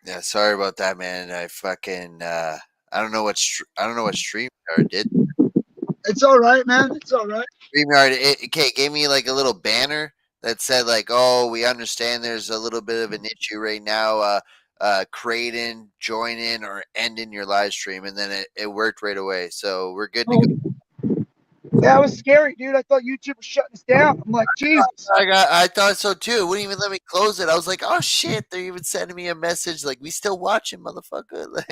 Yeah, sorry about that, man. I fucking I don't know what StreamYard did. It's all right, man. It's all right. StreamYard it gave me like a little banner that said like, "Oh, we understand there's a little bit of an issue right now. Creating, joining, or ending your live stream," and then it worked right away. So we're good to go. That was scary, dude. I thought YouTube was shutting us down. I'm like, Jesus. I thought so too. It wouldn't even let me close it. I was like, "Oh shit!" They're even sending me a message like, "We still watching, motherfucker." Like,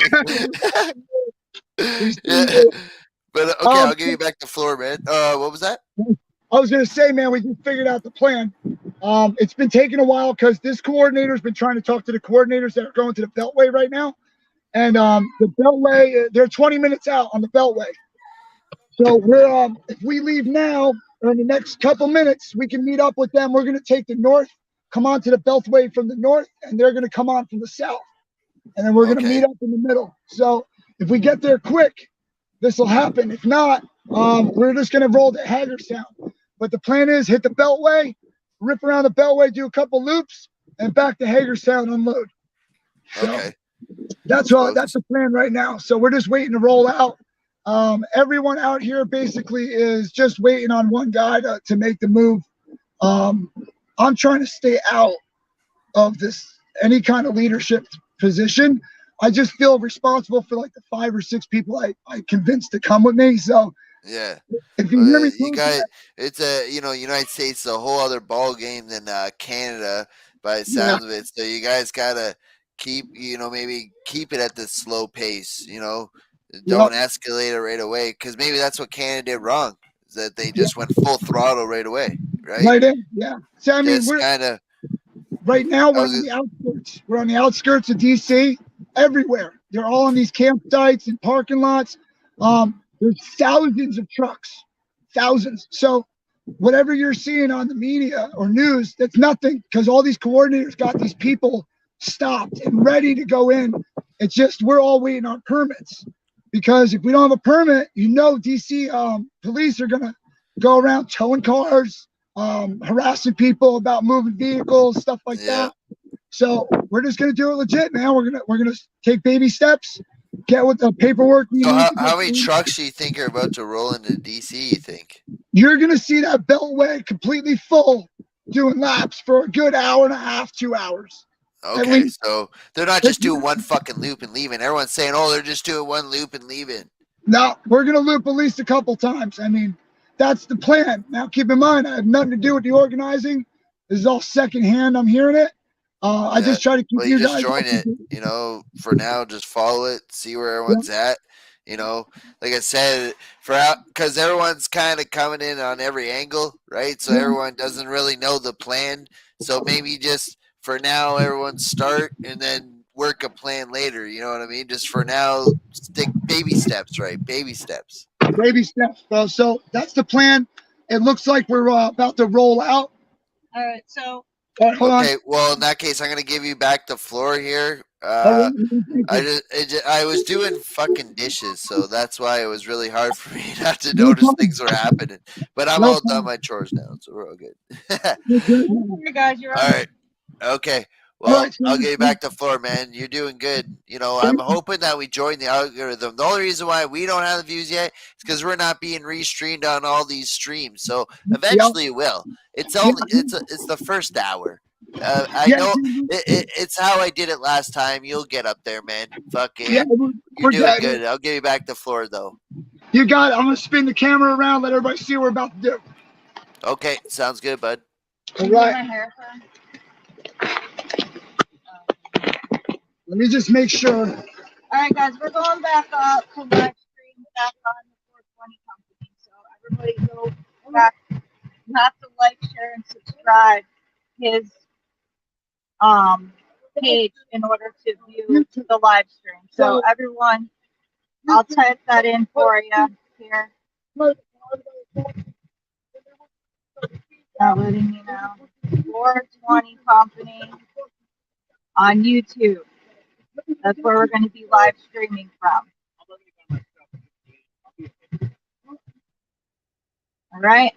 yeah. But okay, um, I'll give you back the floor, man. What was that? I was gonna say, man, we just figured out the plan. It's been taking a while because this coordinator's been trying to talk to the coordinators that are going to the Beltway right now, and the Beltway, they're 20 minutes out on the Beltway. So we're if we leave now or in the next couple minutes, we can meet up with them. We're gonna take the north, come on to the Beltway from the north, and they're gonna come on from the south, and then we're gonna Okay. meet up in the middle. So if we get there quick, this will happen. If not, we're just gonna roll to Hagerstown. But the plan is hit the Beltway, rip around the Beltway, do a couple loops, and back to Hagerstown, unload. So Okay. that's the plan right now. So we're just waiting to roll out. Everyone out here basically is just waiting on one guy to make the move. I'm trying to stay out of this any kind of leadership position. I just feel responsible for like the 5 or 6 people I convinced to come with me. So Yeah. if you hear me, You got it's a United States is a whole other ball game than Canada by the yeah, sounds of it. So you guys gotta keep maybe keep it at this slow pace. yep, Don't escalate it right away because maybe that's what Canada did wrong. Is that they just went full throttle right away, right? right in, yeah. So I mean, Just we're kind of. right now I we're on was the outskirts. We're on the outskirts of DC. Everywhere, they're all on these campsites and parking lots. There's thousands of trucks, thousands. So whatever you're seeing on the media or news, that's nothing because all these coordinators got these people stopped and ready to go in. It's just we're all waiting on permits because if we don't have a permit, DC police are gonna go around towing cars, harassing people about moving vehicles, stuff like yeah. that. So we're just gonna do it legit, man. We're gonna take baby steps, get with the paperwork we So need to how many get. trucks do you think are about to roll into DC? You think? You're gonna see that Beltway completely full, doing laps for a good hour and a half, 2 hours. At Okay, least. so they're not just doing one fucking loop and leaving. Everyone's saying, "Oh, they're just doing one loop and leaving." No, we're gonna loop at least a couple times. I mean, that's the plan. Now, keep in mind, I have nothing to do with the organizing. This is all secondhand. I'm hearing it. I Yeah. just try to keep Well, you you just guys up join to it. date. For now, just follow it, see where Yeah, everyone's at. Like I said, because everyone's kind of coming in on every angle, right? So yeah, everyone doesn't really know the plan. So maybe just for now, everyone start and then work a plan later. You know what I mean? Just for now, stick baby steps, right? Baby steps. baby steps, bro. So that's the plan. It looks like we're about to roll out. All right, so All right, hold on. Okay, well, in that case, I'm gonna give you back the floor here. All right, thank you. I was doing fucking dishes, so that's why it was really hard for me not to No notice problem. things were happening. But I'm No all done problem. my chores now, so we're all good. You're good. here, guys, you're All on. right, okay. All Well, right, so I'll give you back the floor, man. You're doing good. I'm hoping that we join the algorithm. The only reason why we don't have the views yet is because we're not being restreamed on all these streams. So yeah, eventually, it will. It's yeah, only it's the first hour. I yeah, know it's how I did it last time. You'll get up there, man. yeah. Fucking, you're We're doing getting it. good. I'll give you back the floor, though. You got it. I'm gonna spin the camera around, let everybody see what we're about to do. Okay, sounds good, bud. All You want right. my hair first? Let me just make sure. All right, guys, we're going back up to live stream back on the 420 company. So everybody go back. You have to like, share, and subscribe his page in order to view the live stream. So everyone, I'll type that in for you here. Not letting me know. 420 company on YouTube. That's where we're going to be live streaming from. All right.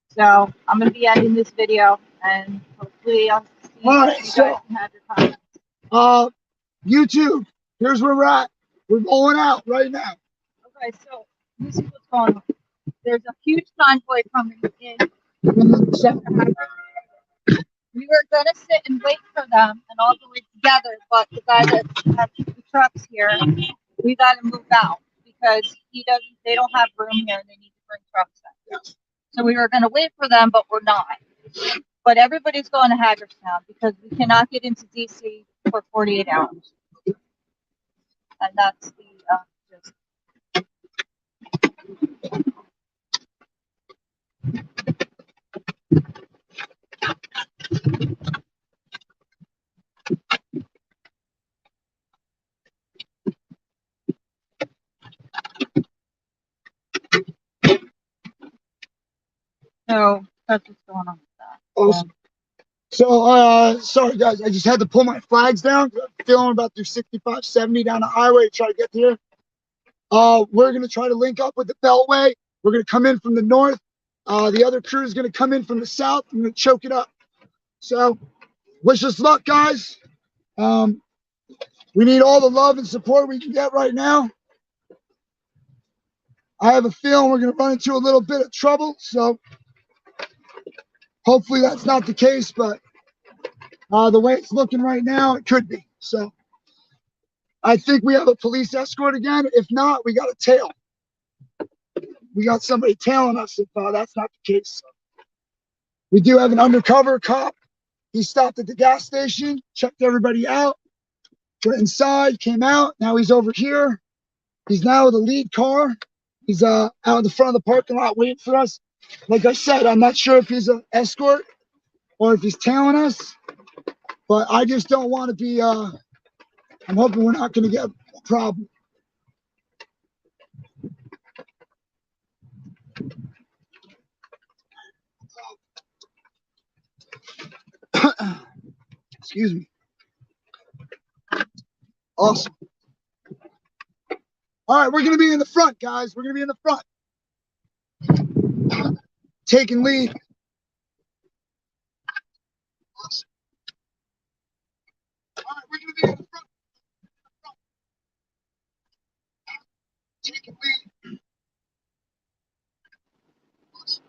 So I'm going to be ending this video, and hopefully I'll see you guys can have your comments. YouTube, here's where we're at. We're rolling out right now. Okay, so this is what's going on. There's a huge convoy coming in. We were gonna sit and wait for them and all the way together, but the guy that has the trucks here, we gotta move out because they don't have room here and they need to bring trucks in. So we were gonna wait for them, but we're not. But everybody's going to Hagerstown because we cannot get into DC for 48 hours. And that's the just. So that's what's going on with that. Awesome. So, sorry guys, I just had to pull my flags down. I'm feeling about through 65, 70 down the highway to try to get here. We're going to try to link up with the Beltway. We're going to come in from the north. The other crew is going to come in from the south. I'm going to choke it up. So, wish us luck, guys. We need all the love and support we can get right now. I have a feeling we're going to run into a little bit of trouble. So, hopefully that's not the case, but the way it's looking right now, it could be. So, I think we have a police escort again. If not, we got a tail. We got somebody tailing us if that's not the case. We do have an undercover cop. He stopped at the gas station, checked everybody out, went inside, came out. Now he's over here. He's now with the lead car. He's out in the front of the parking lot waiting for us. Like I said, I'm not sure if he's an escort or if he's tailing us, but I just don't want to be, I'm hoping we're not going to get a problem. Excuse me. Awesome. All right, we're going to be in the front, guys. We're going to be in the front. Taking lead. Awesome. All right, we're going to be in the front. Taking lead. Awesome.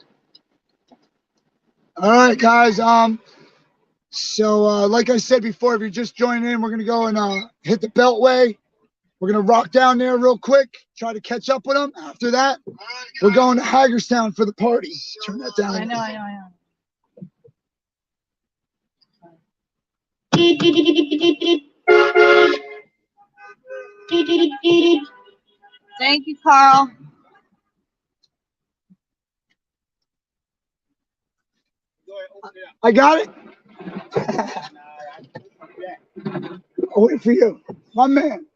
All right, guys. So like I said before, if you're just joining in, we're going to go and hit the Beltway. We're going to rock down there real quick, try to catch up with them. After that, we're going to Hagerstown for the party. Turn that down. I know. Thank you, Carl. I got it. I'll wait for you. My man.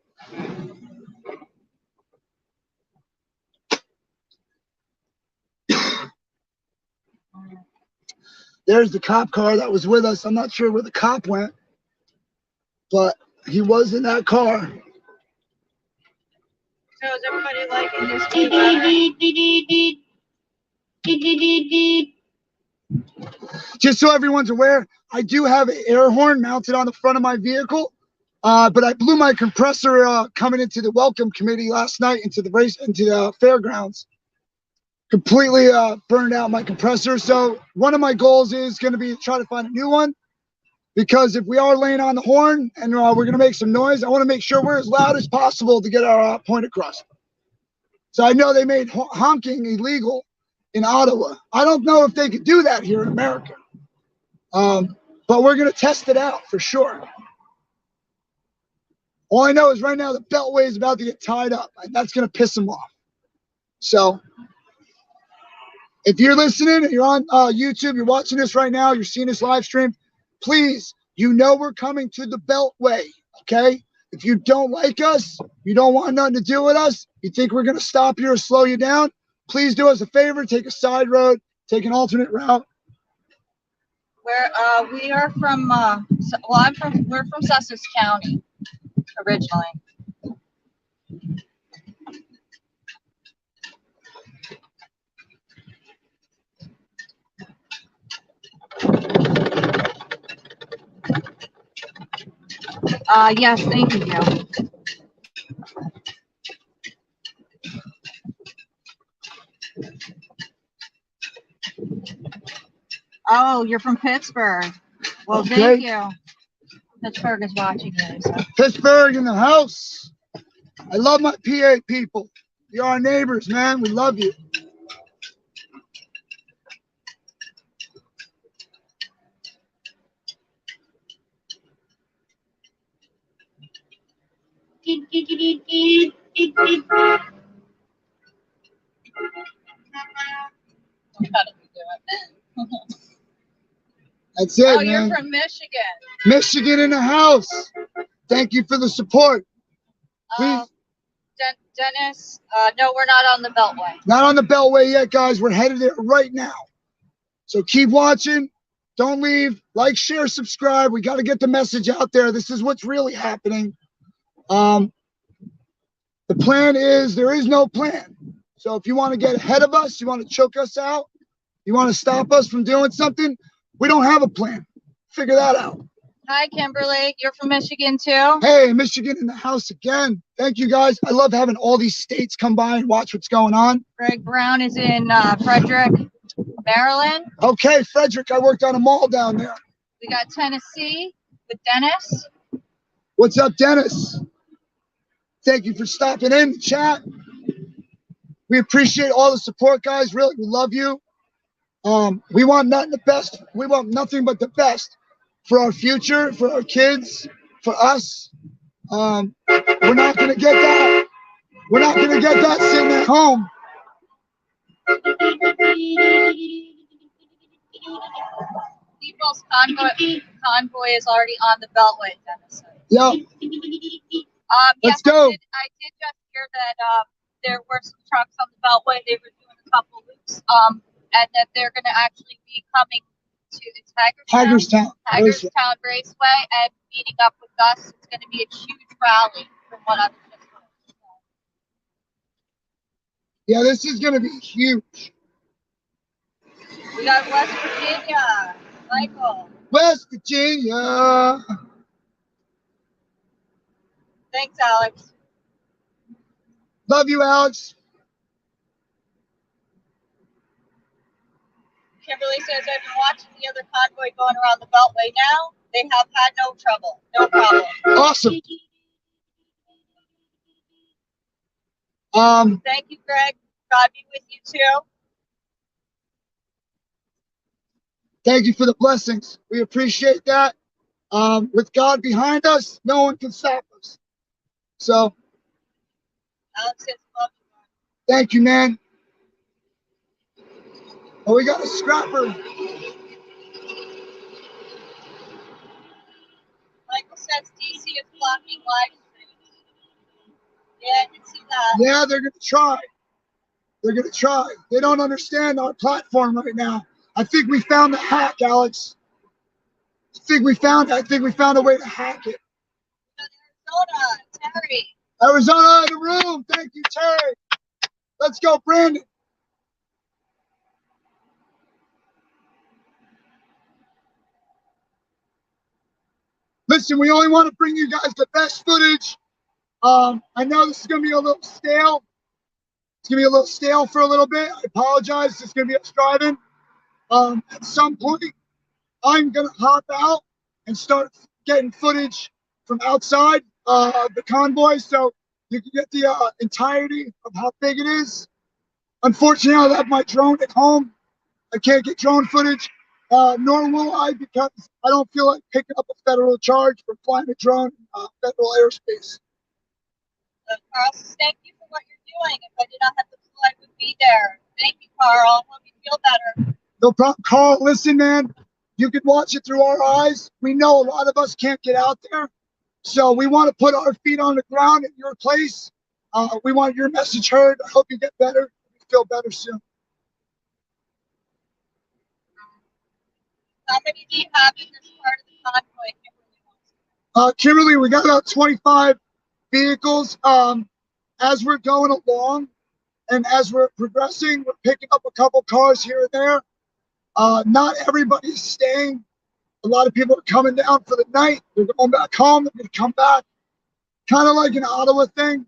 There's the cop car that was with us. I'm not sure where the cop went, but he was in that car. So is everybody liking this? Just so everyone's aware, I do have an air horn mounted on the front of my vehicle, but I blew my compressor coming into the welcome committee last night into the fairgrounds. Completely burned out my compressor. So one of my goals is going to be to try to find a new one, because if we are laying on the horn and we're going to make some noise, I want to make sure we're as loud as possible to get our point across. So I know they made honking illegal in Ottawa. I don't know if they could do that here in America, but we're going to test it out for sure. All I know is right now the Beltway is about to get tied up, and that's going to piss them off. So if you're listening and you're on YouTube, you're watching this right now, you're seeing this live stream, please, you know we're coming to the Beltway, okay? If you don't like us, you don't want nothing to do with us, you think we're going to stop you or slow you down, please do us a favor, take a side road, take an alternate route. We are from, we're from Sussex County originally. Yes, thank you, Joe. Oh, you're from Pittsburgh. Well, Okay. thank you. Pittsburgh is watching you. So. Pittsburgh in the house. I love my PA people. You're our neighbors, man. We love you. That's it, Oh, man. you're from Michigan. Michigan in the house. Thank you for the support. Please. Dennis, no, we're not on the Beltway. Not on the Beltway yet, guys. We're headed there right now. So keep watching. Don't leave. Like, share, subscribe. We got to get the message out there. This is what's really happening. The plan is there is no plan. So if you want to get ahead of us, you want to choke us out, you want to stop us from doing something, we don't have a plan. Figure that out. Hi, Kimberly. You're from Michigan, too? Hey, Michigan in the house again. Thank you, guys. I love having all these states come by and watch what's going on. Greg Brown is in Frederick, Maryland. Okay, Frederick. I worked on a mall down there. We got Tennessee with Dennis. What's up, Dennis? Thank you for stopping in the chat. We appreciate all the support, guys. Really, we love you. We want nothing the best. We want nothing but the best for our future, for our kids, for us. We're not going to get that. We're not going to get that sitting at home. People's convoy is already on the Beltway, Dennis. Yeah. Yes, go. I did just hear that there were some trucks on the Beltway. They were doing a couple loops, and that they're going to actually be coming to Hagerstown Raceway and meeting up with us. It's going to be a huge rally from what I was just heard. Yeah, this is going to be huge. We got West Virginia, Michael. West Virginia. Thanks, Alex. Love you, Alex. Kimberly says, I've been watching the other convoy going around the Beltway now. They have had no trouble. No problem. Awesome. Thank you, Greg. God be with you, too. Thank you for the blessings. We appreciate that. With God behind us, no one can stop us. So, Alex says, love you. Thank you, man. Oh, we got a scrapper. Michael says DC is blocking live streams. Yeah, I can see that. Yeah, they're going to try. They're going to try. They don't understand our platform right now. I think we found the hack, Alex. I think we found a way to hack it. Arizona, Terry. Arizona in the room. Thank you, Terry. Let's go, Brandon. Listen, we only want to bring you guys the best footage. I know this is going to be a little stale. It's going to be a little stale for a little bit. I apologize. It's going to be us driving. At some point, I'm going to hop out and start getting footage from outside the convoy so you can get the entirety of how big it is. Unfortunately, I left my drone at home. I can't get drone footage, nor will I, because I don't feel like picking up a federal charge for flying a drone in federal airspace. Carl says, thank you for what you're doing. If I did not have the flu, I would be there. Thank you, Carl. Hope you feel better. No problem. Carl, listen, man. You can watch it through our eyes. We know a lot of us can't get out there. So we want to put our feet on the ground in your place. We want your message heard. I hope you get better. You feel better soon. How many do you have in this part of the convoy? Kimberly, we got about 25 vehicles. As we're going along and as we're progressing, we're picking up a couple cars here and there. Not everybody's staying A lot of people are coming down for the night. They're going back home. They're going to come back. Kind of like an Ottawa thing.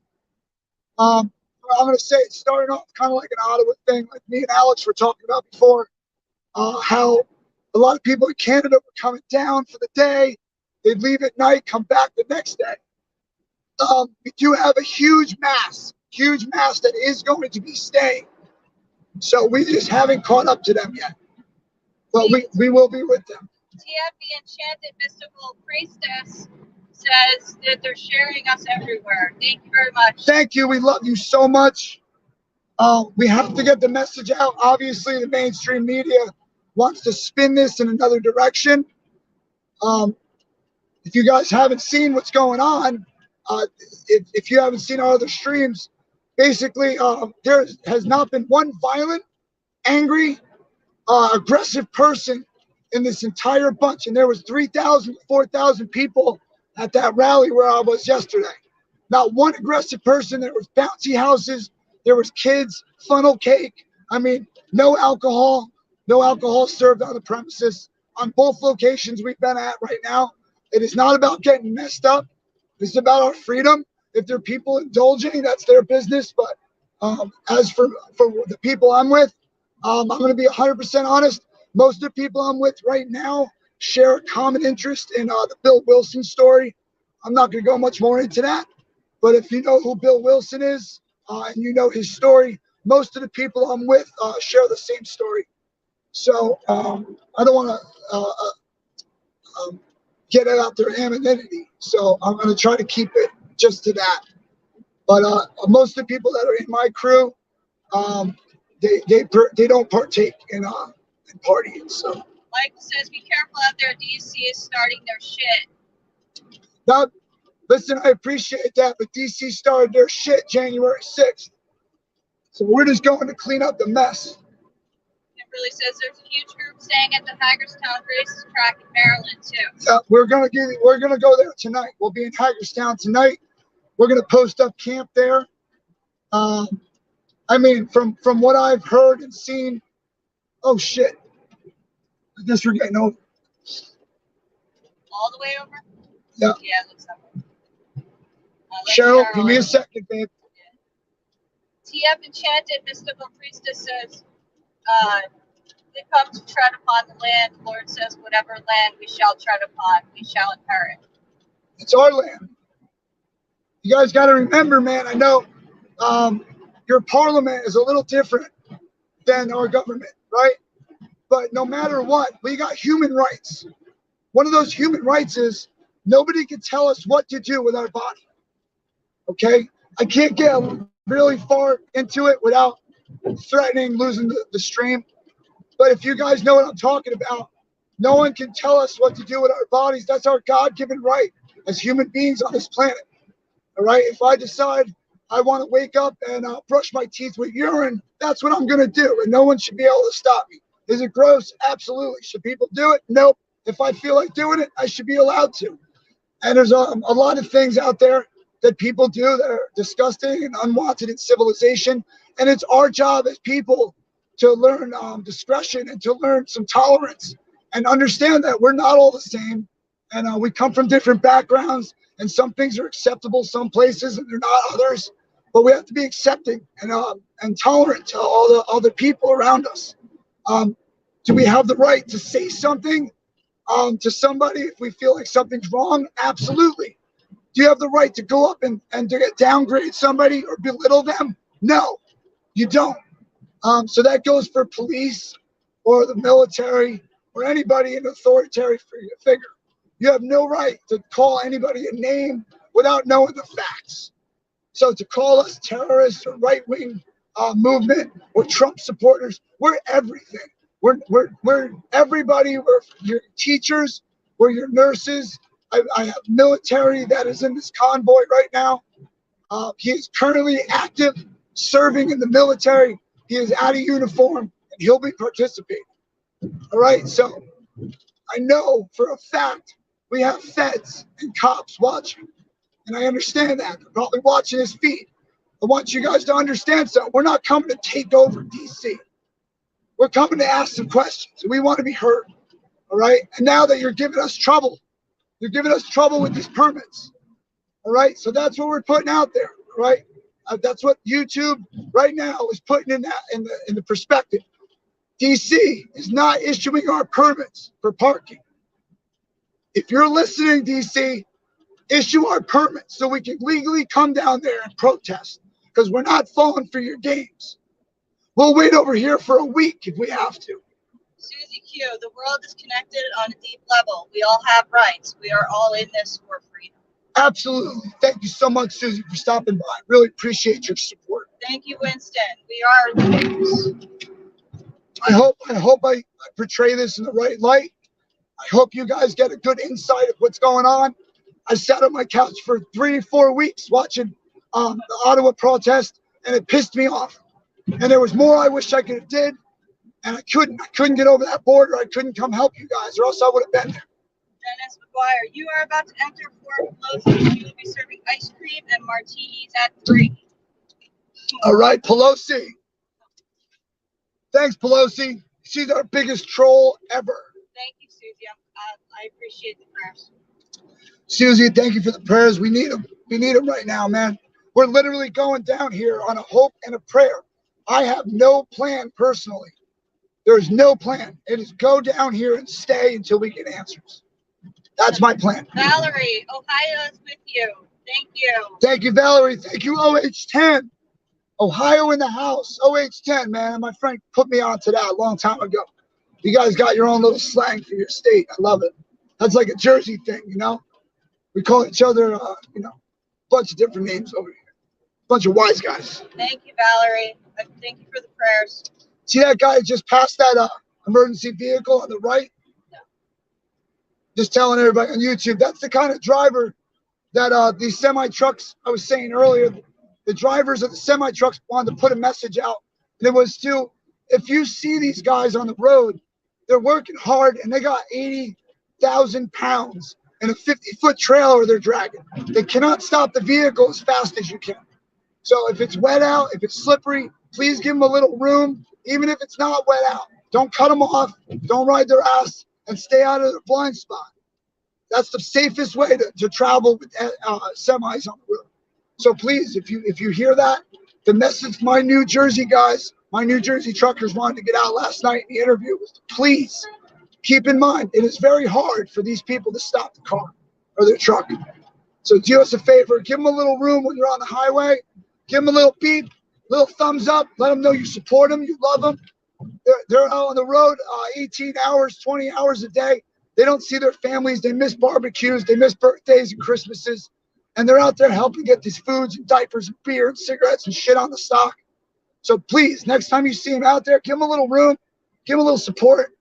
I'm going to say it's starting off kind of like an Ottawa thing, like me and Alex were talking about before. How a lot of people in Canada were coming down for the day. They'd leave at night, come back the next day. We do have a huge mass that is going to be staying. So we just haven't caught up to them yet. But we will be with them. TF, the Enchanted Mystical Priestess, says that they're sharing us everywhere. Thank you very much. Thank you. We love you so much. We have to get the message out. Obviously, the mainstream media wants to spin this in another direction. If you guys haven't seen what's going on, if you haven't seen our other streams, basically there has not been one violent, angry, aggressive person in this entire bunch. And there was 3,000, 4,000 people at that rally where I was yesterday. Not one aggressive person. There was bouncy houses. There was kids, funnel cake. I mean, no alcohol served on the premises. On both locations we've been at right now, it is not about getting messed up. It's about our freedom. If there are people indulging, that's their business. But as for the people I'm with, I'm going to be 100% honest. Most of the people I'm with right now share a common interest in the Bill Wilson story. I'm not going to go much more into that. But if you know who Bill Wilson is and you know his story, most of the people I'm with share the same story. So I don't want to get it out their anonymity. So I'm going to try to keep it just to that. But most of the people that are in my crew, they don't partake in partying. So Michael says, be careful out there. DC is starting their shit. Now, listen, I appreciate that, but DC started their shit January 6th. So we're just going to clean up the mess. Kimberly says there's a huge group staying at the Hagerstown racetrack in Maryland too. Yeah, we're gonna go there tonight. We'll be in Hagerstown tonight. We're gonna post up camp there. I mean, from what I've heard and seen, oh shit, I guess we're getting over. All the way over? Yeah. Yeah, it looks that way. Cheryl, give me a second, babe. Yeah. TF Enchanted Mystical Priestess says, they come to tread upon the land. The Lord says, whatever land we shall tread upon, we shall inherit. It's our land. You guys got to remember, man, I know your parliament is a little different than our government, right? But no matter what, we got human rights. One of those human rights is nobody can tell us what to do with our body. Okay? I can't get really far into it without threatening losing the stream. But if you guys know what I'm talking about, no one can tell us what to do with our bodies. That's our God-given right as human beings on this planet. All right? If I decide I want to wake up and brush my teeth with urine, that's what I'm going to do. And no one should be able to stop me. Is it gross? Absolutely. Should people do it? Nope. If I feel like doing it, I should be allowed to. And there's a lot of things out there that people do that are disgusting and unwanted in civilization. And it's our job as people to learn discretion and to learn some tolerance and understand that we're not all the same. And we come from different backgrounds, and some things are acceptable some places and they're not others. But we have to be accepting and tolerant to all the other people around us. Do we have the right to say something to somebody if we feel like something's wrong? Absolutely. Do you have the right to go up and to downgrade somebody or belittle them? No, you don't. So that goes for police or the military or anybody in an authoritarian figure. You have no right to call anybody a name without knowing the facts. So to call us terrorists or right-wing movement or Trump supporters, we're everything. We're everybody. We're your teachers. We're your nurses. I have military that is in this convoy right now. He is currently active, serving in the military. He is out of uniform, and he'll be participating. All right, so I know for a fact we have feds and cops watching, and I understand that. They're probably watching his feet. I want you guys to understand something. We're not coming to take over DC. We're coming to ask some questions, and we want to be heard. All right. And now that you're giving us trouble with these permits. All right. So that's what we're putting out there. All right. That's what YouTube right now is putting in the perspective. DC is not issuing our permits for parking. If you're listening, DC, issue our permits so we can legally come down there and protest, because we're not falling for your games. We'll wait over here for a week if we have to. Susie Q, the world is connected on a deep level. We all have rights. We are all in this for freedom. Absolutely. Thank you so much, Susie, for stopping by. Really appreciate your support. Thank you, Winston. We are the news. I hope I portray this in the right light. I hope you guys get a good insight of what's going on. I sat on my couch for 3-4 weeks watching the Ottawa protest, and it pissed me off. And there was more I wish I could have did, and I couldn't get over that border. I couldn't come help you guys, or else I would have been there. Dennis McGuire, you are about to enter Fort Pelosi. You will be serving ice cream and martinis at 3. All right, Pelosi. Thanks, Pelosi. She's our biggest troll ever. Thank you, Susie. I appreciate the prayers. Susie, thank you for the prayers. We need them. We need them right now, man. We're literally going down here on a hope and a prayer. I have no plan personally. There is no plan. It is go down here and stay until we get answers. That's my plan. Valerie, Ohio is with you. Thank you. Thank you, Valerie. Thank you, OH10. Ohio in the house. OH10, man. My friend put me onto that a long time ago. You guys got your own little slang for your state. I love it. That's like a Jersey thing, you know? We call each other, a bunch of different names over here. Bunch of wise guys. Thank you, Valerie. Thank you for the prayers. See that guy just passed that emergency vehicle on the right? No. Just telling everybody on YouTube, that's the kind of driver that these semi-trucks, I was saying earlier, the drivers of the semi-trucks wanted to put a message out. And it was to, if you see these guys on the road, they're working hard and they got 80,000 pounds and a 50-foot trailer they're dragging. They cannot stop the vehicle as fast as you can. So if it's wet out, if it's slippery, please give them a little room, even if it's not wet out. Don't cut them off. Don't ride their ass, and stay out of their blind spot. That's the safest way to travel with semis on the road. So please, if you hear that, the message my New Jersey guys, my New Jersey truckers wanted to get out last night in the interview was to please keep in mind, it is very hard for these people to stop the car or their truck. So do us a favor, give them a little room when you're on the highway. Give them a little beep, little thumbs up. Let them know you support them, you love them. They're out on the road 18 hours, 20 hours a day. They don't see their families. They miss barbecues. They miss birthdays and Christmases. And they're out there helping get these foods and diapers and beer and cigarettes and shit on the stock. So please, next time you see them out there, give them a little room. Give them a little support.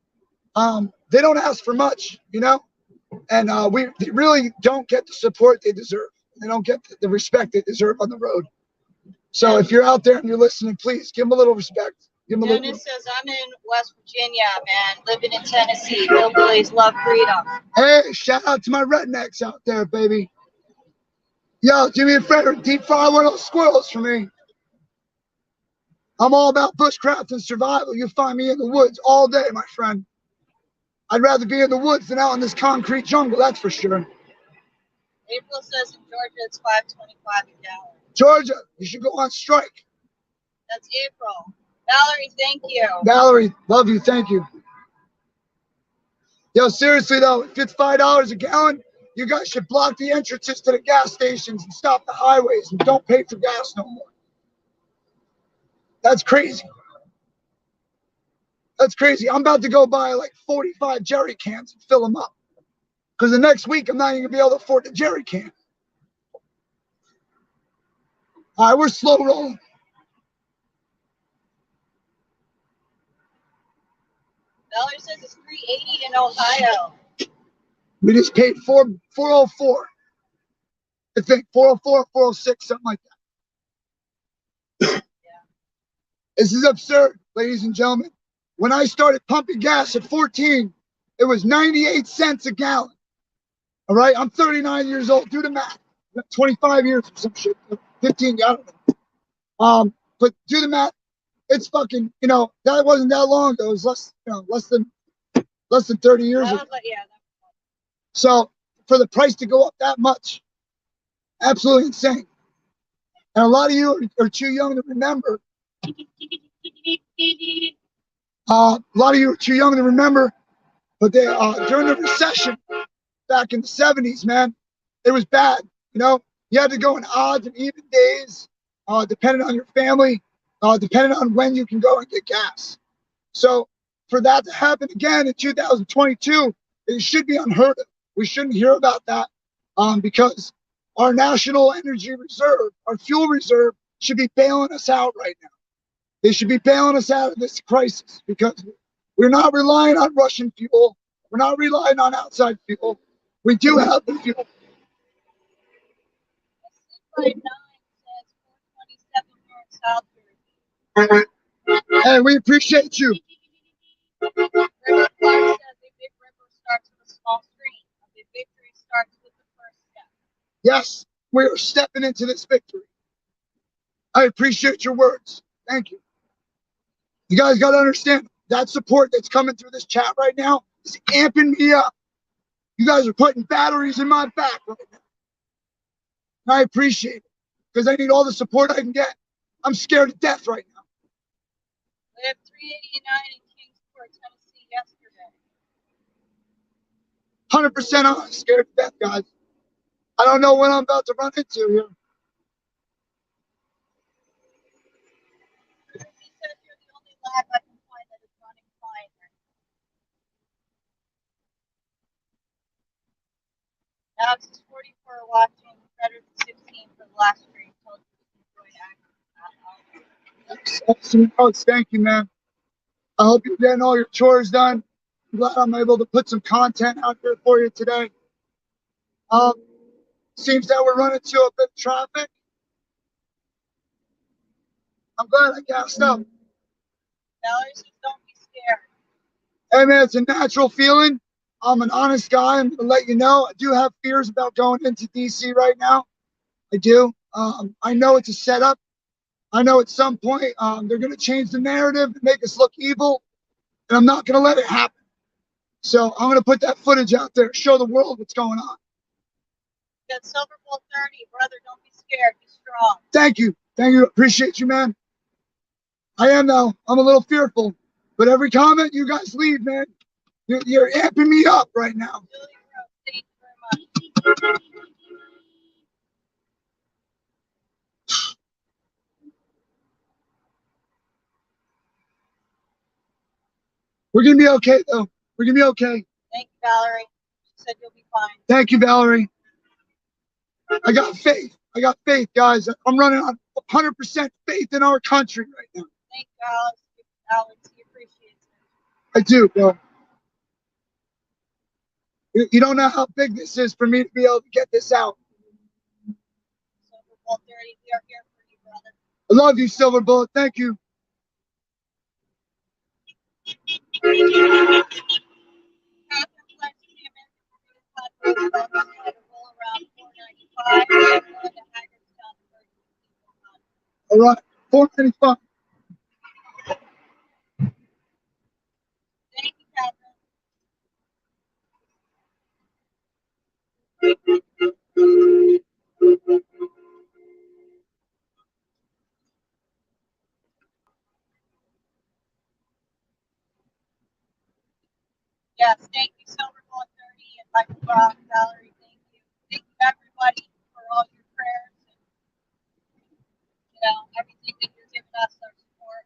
They don't ask for much, you know? And they really don't get the support they deserve. They don't get the respect they deserve on the road. So if you're out there and you're listening, please give them a little respect. Give them a Dennis says, I'm in West Virginia, man, living in Tennessee. Hillbillies love freedom. Hey, shout out to my rednecks out there, baby. Yo, do me a favor, deep fry one of those squirrels for me. I'm all about bushcraft and survival. You'll find me in the woods all day, my friend. I'd rather be in the woods than out in this concrete jungle, that's for sure. April says in Georgia it's $5.25 a gallon. Georgia, you should go on strike. That's April. Valerie, thank you. Valerie, love you, thank you. Yo, seriously though, if it's $5 a gallon, you guys should block the entrances to the gas stations and stop the highways and don't pay for gas no more. That's crazy. That's crazy. I'm about to go buy like 45 jerry cans and fill them up. Because the next week, I'm not even going to be able to afford the jerry can. All right, we're slow rolling. Valerie says it's $3.80 in Ohio. We just paid $4.04. I think $4.04, $4.06, something like that. Yeah. This is absurd, ladies and gentlemen. When I started pumping gas at 14, it was 98 cents a gallon. All right, I'm 39 years old. Do the math. 25 years or some shit. 15, I don't know. But do the math. It's fucking, that wasn't that long ago. It was less than less than 30 years ago. Yeah. So for the price to go up that much, absolutely insane. And a lot of you are too young to remember. A lot of you are too young to remember, but they during the recession back in the 70s, man, it was bad. You know, you had to go in odds and even days, depending on your family, depending on when you can go and get gas. So for that to happen again in 2022, it should be unheard of. We shouldn't hear about that because our national energy reserve, our fuel reserve, should be bailing us out right now. They should be bailing us out of this crisis because we're not relying on Russian fuel. We're not relying on outside fuel. We do have the fuel. Hey, we appreciate you. Yes, we are stepping into this victory. I appreciate your words. Thank you. You guys got to understand that support that's coming through this chat right now is amping me up. You guys are putting batteries in my back right now. And I appreciate it because I need all the support I can get. I'm scared to death right now. We have 389 in Kingsport, Tennessee yesterday. 100% honest, scared to death, guys. I don't know what I'm about to run into here. He said you're the only lab I can find that is running fine. Now it's just 44 watching, better than 16 for the last stream. Told you to enjoy Awesome. Thank you, man. I hope you're getting all your chores done. I'm glad I'm able to put some content out there for you today. Seems that we're running into a bit of traffic. I'm glad I gassed up. Valerie says don't be scared. Hey, man, it's a natural feeling. I'm an honest guy. I'm going to let you know. I do have fears about going into DC right now. I do. I know it's a setup. I know at some point they're going to change the narrative and make us look evil. And I'm not going to let it happen. So I'm going to put that footage out there, show the world what's going on. Got Silver Bowl 30, brother. Don't be scared. Be strong. Thank you. Thank you. Appreciate you, man. I am now. I'm a little fearful. But every comment you guys leave, man, you're amping me up right now. Thank you very much. We're going to be okay, though. We're going to be okay. Thank you, Valerie. She said you'll be fine. Thank you, Valerie. I got faith. I got faith, guys. I'm running on 100% faith in our country right now. Thank you, Alex. Alex, he appreciates it. I do, bro. You don't know how big this is for me to be able to get this out. Silver Bowl 30, we are here for you, brother. I love you, Silver Bullet. Thank you. All right, 495. Thank you, Catherine. Yes, thank you, Silver Bowl 30 and Michael Brock, Valerie, thank you. Thank you, everybody, for all your prayers and, everything that you're giving us, our support.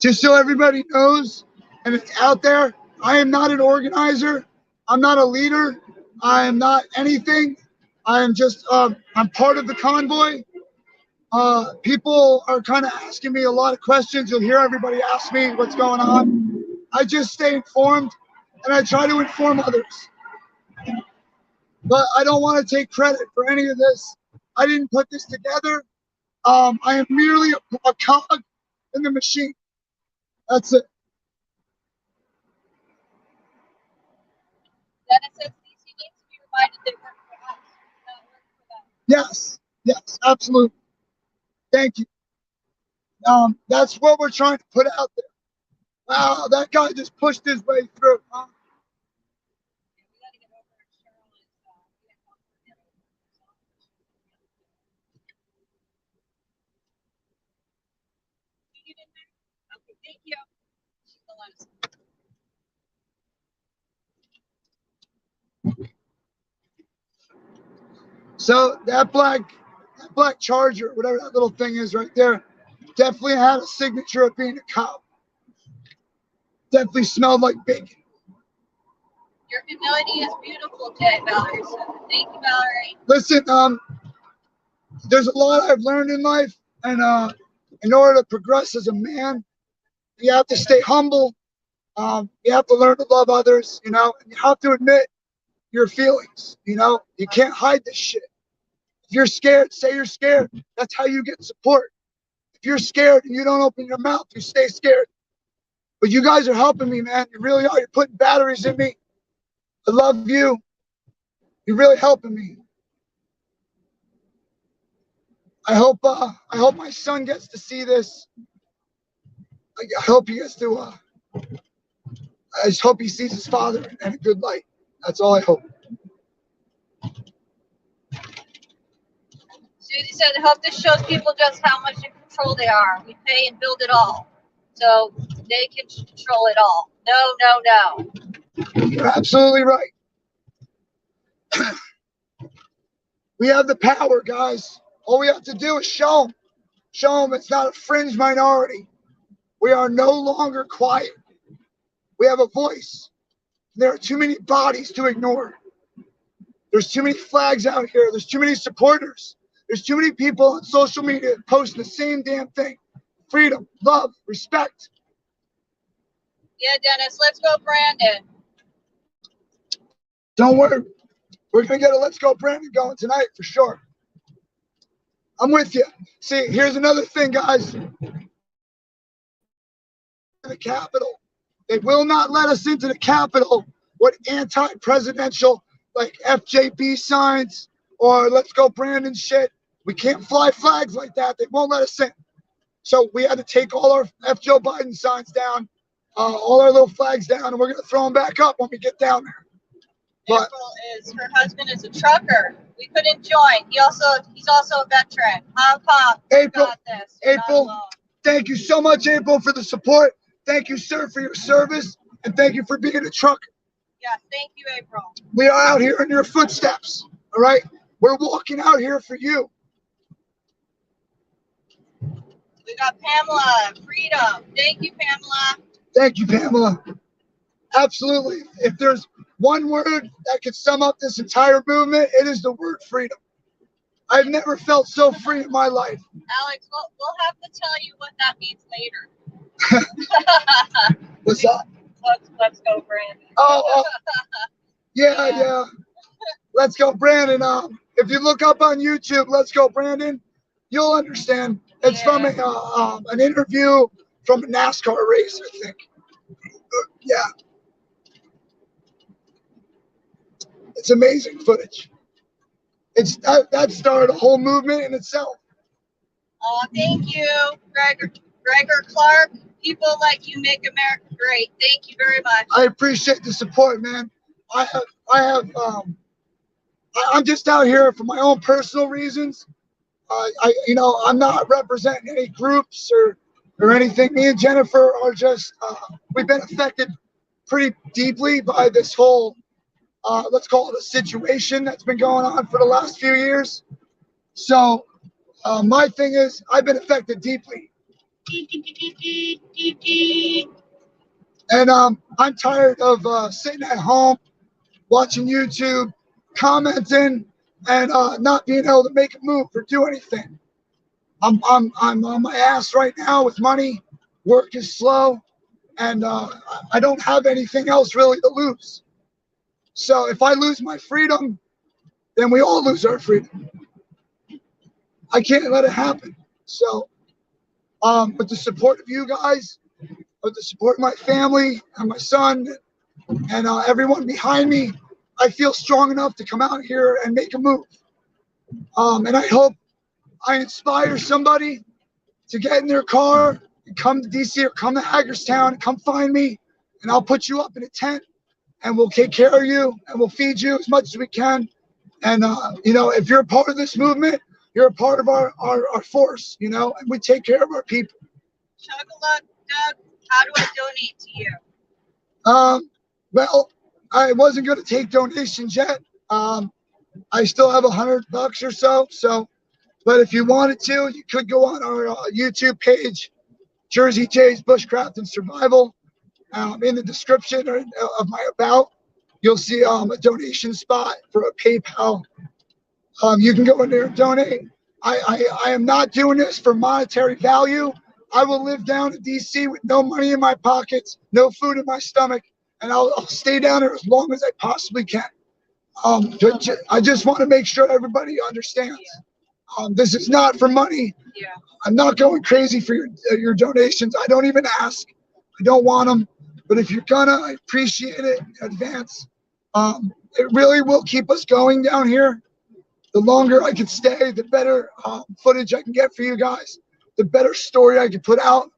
Just so everybody knows, and it's out there, I am not an organizer. I'm not a leader. I am not anything. I am just, I'm part of the convoy. People are kind of asking me a lot of questions. You'll hear everybody ask me what's going on. I just stay informed and I try to inform others. But I don't want to take credit for any of this. I didn't put this together. I am merely a cog in the machine. That's it. Dennis says DC needs to be reminded they work for us, not work for them. Yes, Yes, absolutely. Thank you. That's what we're trying to put out there. Wow, that guy just pushed his way through. Huh? Thank you. So that black Charger, whatever that little thing is right there, definitely had a signature of being a cop. Definitely smelled like bacon. Your humility is beautiful, Jay Valerie. So thank you, Valerie. Listen, there's a lot I've learned in life, and in order to progress as a man, you have to stay humble. You have to learn to love others, and you have to admit your feelings. You can't hide this shit. If you're scared, say you're scared. That's how you get support. If you're scared and you don't open your mouth, you stay scared. But you guys are helping me, man. You really are. You're putting batteries in me. I love you. You're really helping me. I hope my son gets to see this. I hope he gets to. I just hope he sees his father in a good light. That's all I hope. Susie said, I hope this shows people just how much in control they are. We pay and build it all. So they can control it all. No, no, no. You're absolutely right. We have the power, guys. All we have to do is show them. Show them it's not a fringe minority. We are no longer quiet. We have a voice. There are too many bodies to ignore. There's too many flags out here. There's too many supporters. There's too many people on social media posting the same damn thing. Freedom, love, respect. Yeah, Dennis, let's go, Brandon. Don't worry. We're going to get a Let's Go Brandon going tonight for sure. I'm with you. See, here's another thing, guys. The Capitol. They will not let us into the Capitol with anti-presidential, like FJB signs or Let's Go Brandon shit. We can't fly flags like that. They won't let us in. So we had to take all our F. Joe Biden signs down, all our little flags down, and we're going to throw them back up when we get down there. But her husband is a trucker. We couldn't join. He's also a veteran. Hong Kong. April, thank you so much, April, for the support. Thank you, sir, for your service, and thank you for being a trucker. Yeah, thank you, April. We are out here in your footsteps, all right? We're walking out here for you. We got Pamela, freedom. Thank you, Pamela. Thank you, Pamela. Absolutely. If there's one word that could sum up this entire movement, it is the word freedom. I've never felt so free in my life. Alex, we'll have to tell you what that means later. What's up? Let's go, Brandon. Oh, yeah. Let's go, Brandon. If you look up on YouTube, Let's Go, Brandon, you'll understand. It's from an interview from a NASCAR race, I think. Yeah. It's amazing footage. That started a whole movement in itself. Oh, thank you, Gregor Clark. People like you make America great. Thank you very much. I appreciate the support, man. I'm just out here for my own personal reasons. I'm not representing any groups or anything. Me and Jennifer are just we've been affected pretty deeply by this whole let's call it a situation that's been going on for the last few years. So my thing is, I've been affected deeply, and I'm tired of sitting at home watching YouTube, commenting, and not being able to make a move or do anything. I'm on my ass right now with money. Work is slow, and I don't have anything else really to lose. So if I lose my freedom, then we all lose our freedom. I can't let it happen. So with the support of you guys, with the support of my family and my son and everyone behind me, I feel strong enough to come out here and make a move. And I hope I inspire somebody to get in their car and come to DC or come to Hagerstown and come find me, and I'll put you up in a tent and we'll take care of you and we'll feed you as much as we can. And, if you're a part of this movement, you're a part of our force, and we take care of our people. Chug-a-lug, Doug, how do I donate to you? Well, I wasn't going to take donations yet. I still have $100 or so. But if you wanted to, you could go on our YouTube page, Jersey Jay's Bushcraft and Survival. In the description of my about, you'll see a donation spot for a PayPal. You can go in there and donate. I am not doing this for monetary value. I will live down in DC with no money in my pockets, no food in my stomach, and I'll stay down there as long as I possibly can. I just want to make sure everybody understands. This is not for money. Yeah. I'm not going crazy for your donations. I don't even ask. I don't want them. But if you're gonna, I appreciate it in advance. It really will keep us going down here. The longer I can stay, the better footage I can get for you guys, the better story I can put out.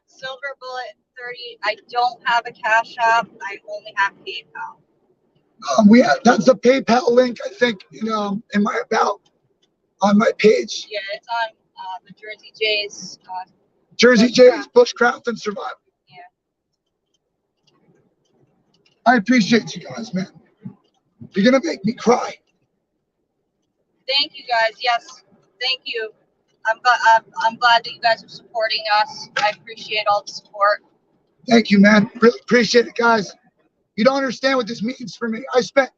Silver Bullet 30. I don't have a Cash App. I only have PayPal. That's the PayPal link, I think, in my about on my page. Yeah, it's on the Jersey Jay's. Jersey Jay's Bushcraft and Survival. Yeah. I appreciate you guys, man. You're gonna make me cry. Thank you, guys. Yes, thank you. I'm glad that you guys are supporting us. I appreciate all the support. Thank you, man. Really appreciate it, guys. You don't understand what this means for me. I spent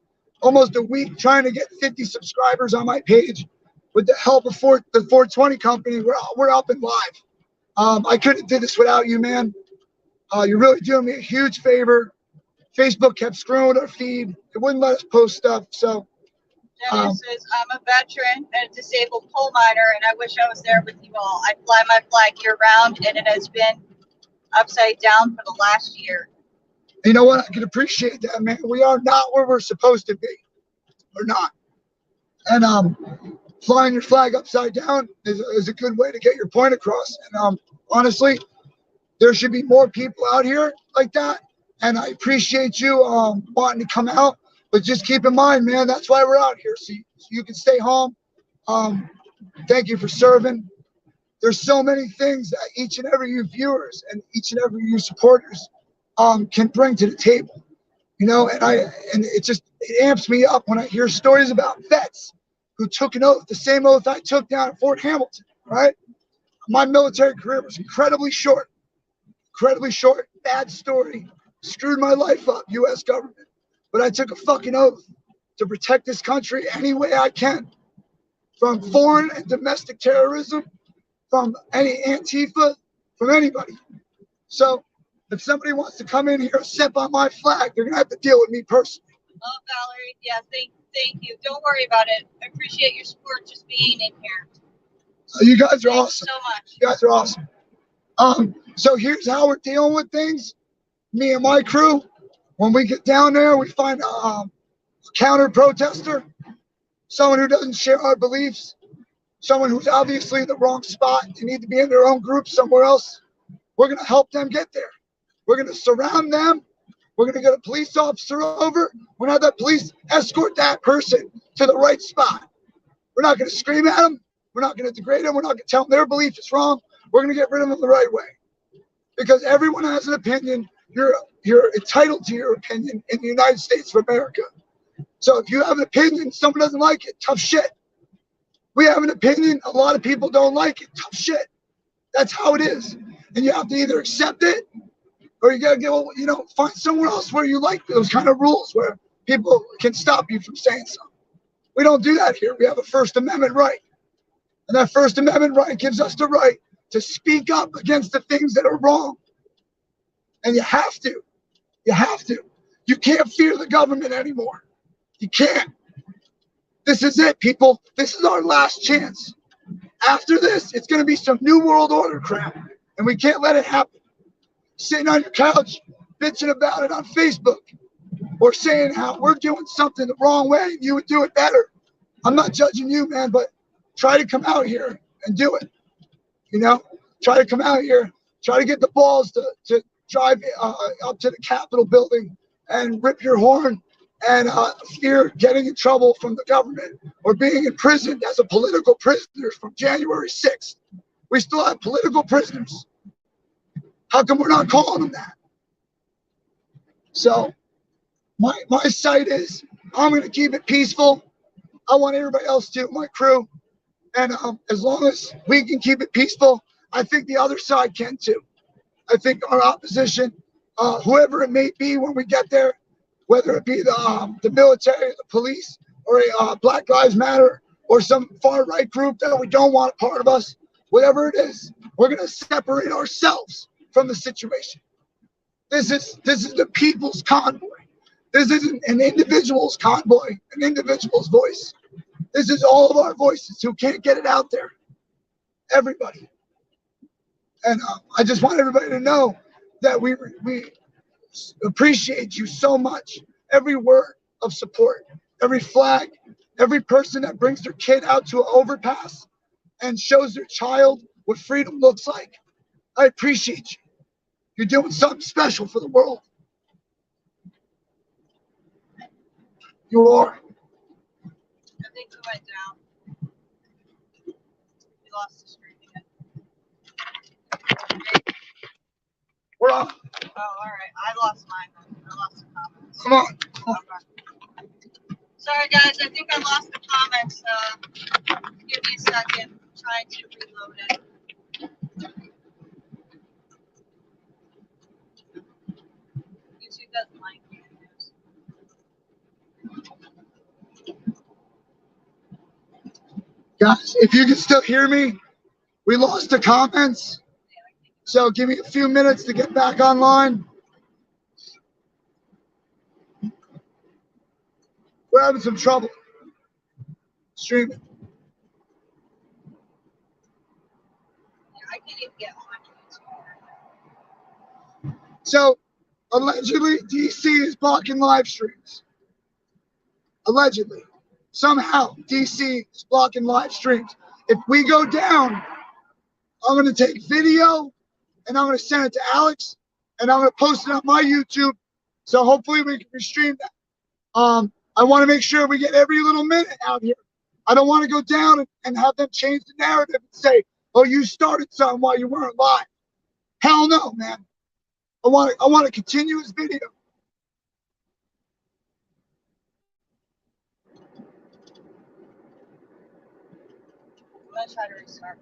almost a week trying to get 50 subscribers on my page. With the help of the 420 company, we're up and live. I couldn't do this without you, man. You're really doing me a huge favor. Facebook kept screwing our feed. It wouldn't let us post stuff. So Dennis says, I'm a veteran and a disabled coal miner, and I wish I was there with you all. I fly my flag year round, and it has been upside down for the last year. You know what? I can appreciate that, man. We are not where we're supposed to be. We're not. And flying your flag upside down is a good way to get your point across. And honestly, there should be more people out here like that. And I appreciate you wanting to come out. But just keep in mind, man, that's why we're out here. So you can stay home. Thank you for serving. There's so many things that each and every you viewers and each and every you supporters can bring to the table. And it amps me up when I hear stories about vets who took an oath, the same oath I took down at Fort Hamilton, right? My military career was incredibly short, bad story, screwed my life up, U.S. government. But I took a fucking oath to protect this country any way I can, from foreign and domestic terrorism, from any Antifa, from anybody. So if somebody wants to come in here and step on my flag, they're going to have to deal with me personally. Oh, Valerie, yeah, thank you. Don't worry about it. I appreciate your support just being in here. You guys are awesome. So much. You guys are awesome. So here's how we're dealing with things. Me and my crew, when we get down there, we find a counter protester, someone who doesn't share our beliefs, someone who's obviously in the wrong spot. They need to be in their own group somewhere else. We're going to help them get there. We're going to surround them. We're going to get a police officer over. We're going to have that police escort that person to the right spot. We're not going to scream at them. We're not going to degrade them. We're not going to tell them their belief is wrong. We're going to get rid of them the right way. Because everyone has an opinion. You're entitled to your opinion in the United States of America. So if you have an opinion, someone doesn't like it, tough shit. We have an opinion, a lot of people don't like it, tough shit. That's how it is. And you have to either accept it, or you gotta go, find somewhere else where you like those kind of rules where people can stop you from saying something. We don't do that here. We have a First Amendment right. And that First Amendment right gives us the right to speak up against the things that are wrong. And you have to. You have to. You can't fear the government anymore. You can't. This is it, people. This is our last chance. After this, it's going to be some New World Order crap. And we can't let it happen. Sitting on your couch, bitching about it on Facebook, or saying how we're doing something the wrong way and you would do it better. I'm not judging you, man, but try to come out here and do it. You know, try to come out here, try to get the balls to drive up to the Capitol building and rip your horn and fear getting in trouble from the government or being imprisoned as a political prisoner from January 6th. We still have political prisoners. How come we're not calling them that? So my site is, I'm going to keep it peaceful. I want everybody else to, my crew. And as long as we can keep it peaceful, I think the other side can too. I think our opposition, whoever it may be when we get there, whether it be the military, the police, or a Black Lives Matter, or some far-right group that we don't want a part of us, whatever it is, we're going to separate ourselves from the situation. This is the people's convoy. This isn't an individual's convoy, an individual's voice. This is all of our voices who can't get it out there. Everybody. And I just want everybody to know that we appreciate you so much. Every word of support, every flag, every person that brings their kid out to an overpass and shows their child what freedom looks like. I appreciate you. You're doing something special for the world. You are. I think we went down. We lost the stream again. We're on. Oh, all right. I lost mine then. I lost the comments. Come on. Okay. Sorry, guys. I think I lost the comments. Give me a second. I'm trying to reload it. YouTube doesn't like videos. Guys, if you can still hear me, we lost the comments. So give me a few minutes to get back online. We're having some trouble streaming. Yeah, I can't even get on YouTube. So allegedly, DC is blocking live streams. Allegedly. Somehow, DC is blocking live streams. If we go down, I'm going to take video and I'm going to send it to Alex and I'm going to post it on my YouTube. So hopefully we can restream that. I want to make sure we get every little minute out here. I don't want to go down and have them change the narrative and say, oh, you started something while you weren't live. Hell no, man. I want a continuous video. I'm going to try to restart.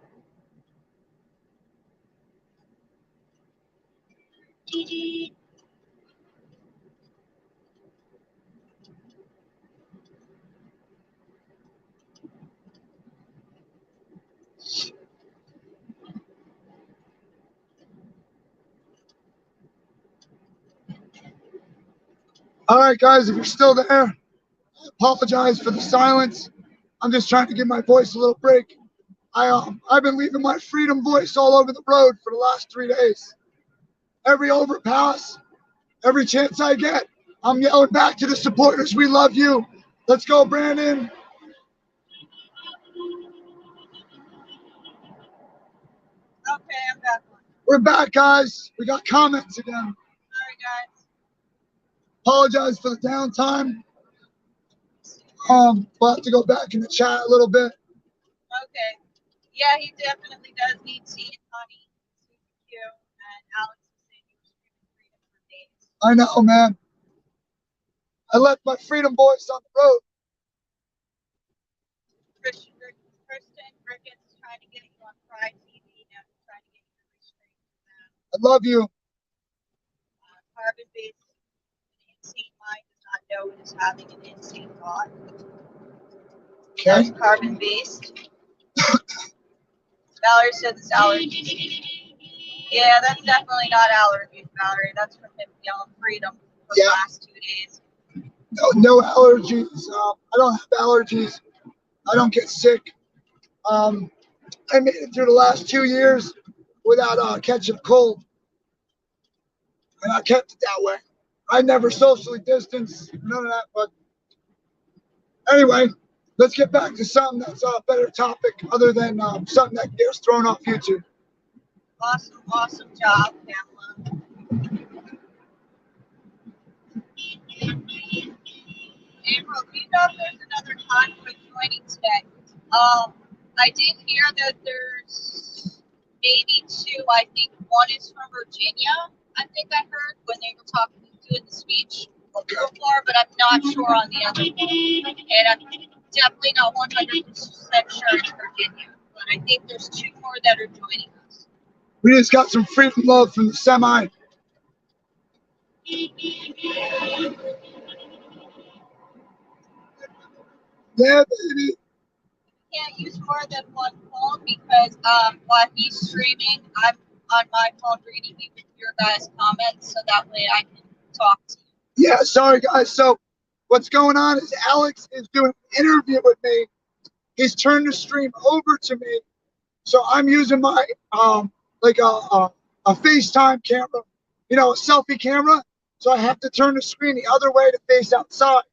All right, guys, if you're still there, I apologize for the silence. I'm just trying to give my voice a little break. I've been leaving my freedom voice all over the road for the last 3 days. Every overpass, every chance I get, I'm yelling back to the supporters, we love you. Let's go, Brandon. Okay, I'm back on. We're back, guys. We got comments again. Sorry, guys. Apologize for the downtime. We'll have to go back in the chat a little bit. Okay. Yeah, he definitely does need tea and honey. Super cute. And Alex was saying he was screaming freedom for days. I know, man. I left my freedom voice on the road. Kristen Ricketts is trying to get you on Pride TV. Now he's trying to get you to restrain from that. I love you. Carbon-based, an insane mind does not know it is having an insane thought. Okay. That's carbon-based. Valerie said it's allergies. Yeah, that's definitely not allergies, Valerie. That's from him yelling freedom for the last 2 days. No allergies. I don't have allergies. I don't get sick. I made it through the last 2 years without catching a cold. And I kept it that way. I never socially distanced, none of that. But anyway, let's get back to something that's a better topic other than something that gets thrown off YouTube. Awesome job, Pamela. April, do you know if there's another convoy joining today? I did hear that there's maybe two. I think one is from Virginia. I think I heard when they were doing the speech before, but I'm not sure on the other one. And I'm definitely not 100% sure it's Virginia. But I think there's two more that are joining us. We just got some freedom love from the semi. Yeah, baby. Can't use more than one phone because while he's streaming, I'm on my phone reading your guys' comments so that way I can talk to you. Yeah, sorry guys. So what's going on is Alex is doing an interview with me. He's turned the stream over to me. So I'm using my like a FaceTime camera, you know, a selfie camera. So I have to turn the screen the other way to face outside.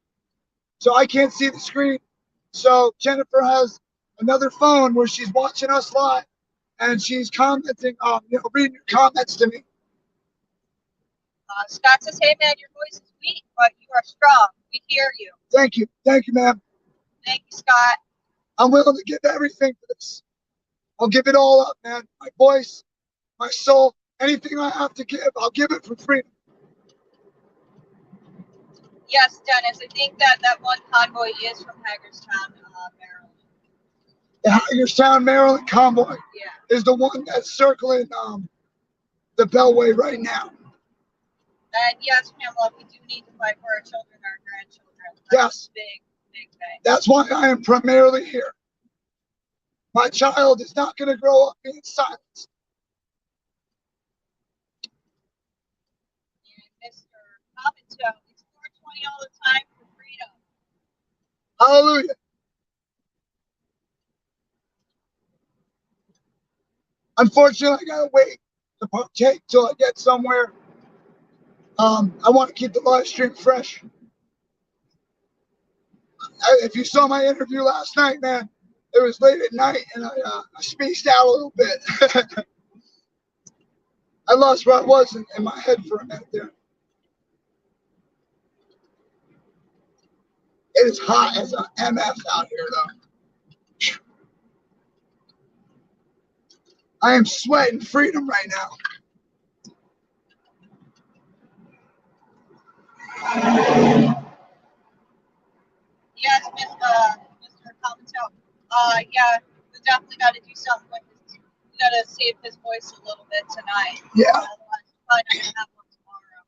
So I can't see the screen. So Jennifer has another phone where she's watching us live and she's commenting, reading your comments to me. Scott says, hey man, your voice is weak, but you are strong. We hear you. Thank you, ma'am. Thank you, Scott. I'm willing to give everything for this. I'll give it all up, man. My voice, my soul, anything I have to give, I'll give it for freedom. Yes, Dennis, I think that one convoy is from Hagerstown, Maryland. The Hagerstown, Maryland convoy is the one that's circling the beltway right now. And yes, Pamela, we do need to fight for our children, our grandchildren. Yes. Big thing. That's why I am primarily here. My child is not going to grow up being silenced. And Mr. Commento, it's 420 all the time for freedom. Hallelujah. Unfortunately, I got to wait to partake till I get somewhere. I want to keep the live stream fresh. If you saw my interview last night, man, it was late at night and I spaced out a little bit. I lost where I was in my head for a minute there. It is hot as an MF out here, though. I am sweating freedom right now. Yes, Mr. Commento. Yeah, we definitely got to do something with this. We got to save his voice a little bit tonight. Yeah. Otherwise, we're probably not gonna have one tomorrow.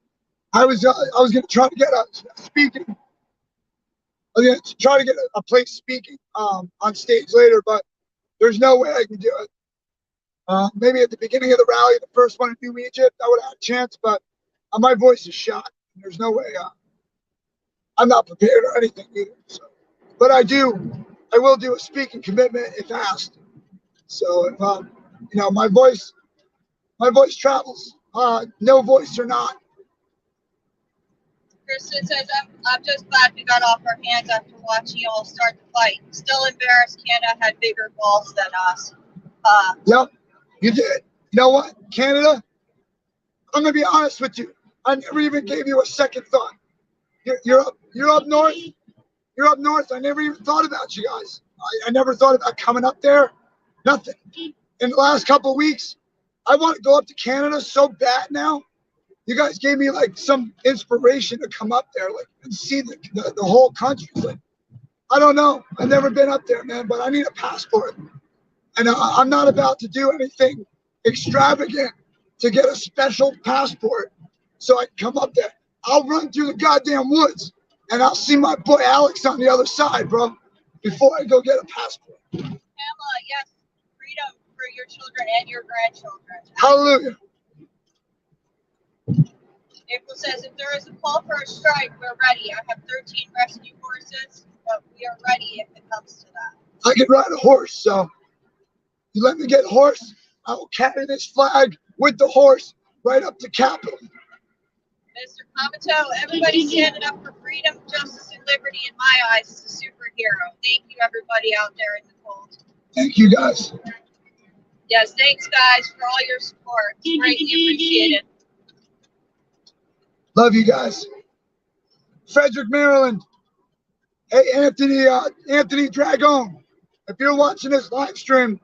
I was going to try to get a speaking. I was going to try to get a place speaking on stage later, but there's no way I can do it. Maybe at the beginning of the rally, the first one in New Egypt, I would have had a chance, but my voice is shot. There's no way. I'm not prepared or anything either. So. But I will do a speaking commitment if asked. So if my voice travels, no voice or not. Kristen says, I'm just glad we got off our hands after watching you all start the fight. Still embarrassed Canada had bigger balls than us. Yep, you did. You know what, Canada? I'm gonna be honest with you. I never even gave you a second thought. You're up north. You're up north. I never even thought about you guys. I never thought about coming up there. Nothing. In the last couple of weeks, I want to go up to Canada so bad now. You guys gave me like some inspiration to come up there, like and see the whole country. Like, I don't know. I've never been up there, man, but I need a passport. And I'm not about to do anything extravagant to get a special passport so I can come up there. I'll run through the goddamn woods and I'll see my boy Alex on the other side, bro, before I go get a passport. Pamela, yes, freedom for your children and your grandchildren. Hallelujah. April says, if there is a call for a strike, we're ready. I have 13 rescue horses, but we are ready if it comes to that. I can ride a horse, so you let me get a horse, I will carry this flag with the horse right up to Capitol. Mr. Commento, everybody's standing up for freedom, justice, and Liberty, in my eyes, is a superhero. Thank you, everybody out there in the cold. Thank you, guys. Yes, thanks, guys, for all your support. Greatly appreciated. Love you guys. Frederick, Maryland. Hey, Anthony Dragon. If you're watching this live stream,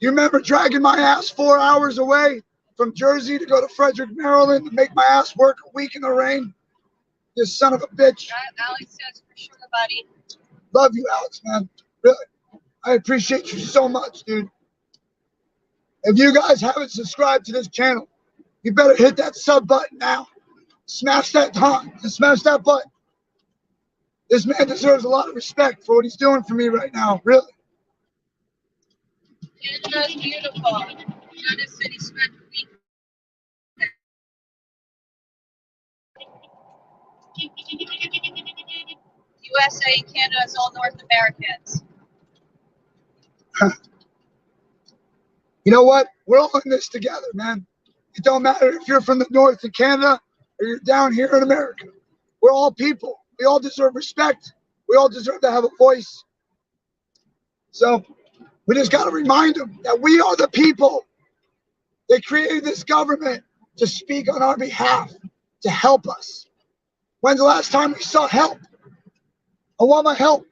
you remember dragging my ass 4 hours away from Jersey to go to Frederick, Maryland to make my ass work a week in the rain? You son of a bitch. Alex says for sure, buddy. Love you, Alex, man. Really. I appreciate you so much, dude. If you guys haven't subscribed to this channel, you better hit that sub button now. Smash that button. This man deserves a lot of respect for what he's doing for me right now, really. Canada's beautiful. Dennis said he spent a week there. USA and Canada is all North Americans. You know what? We're all in this together, man. It don't matter if you're from the north of Canada or you're down here in America. We're all people. We all deserve respect. We all deserve to have a voice. So we just got to remind them that we are the people. They created this government to speak on our behalf, to help us. When's the last time we saw help? I want my help.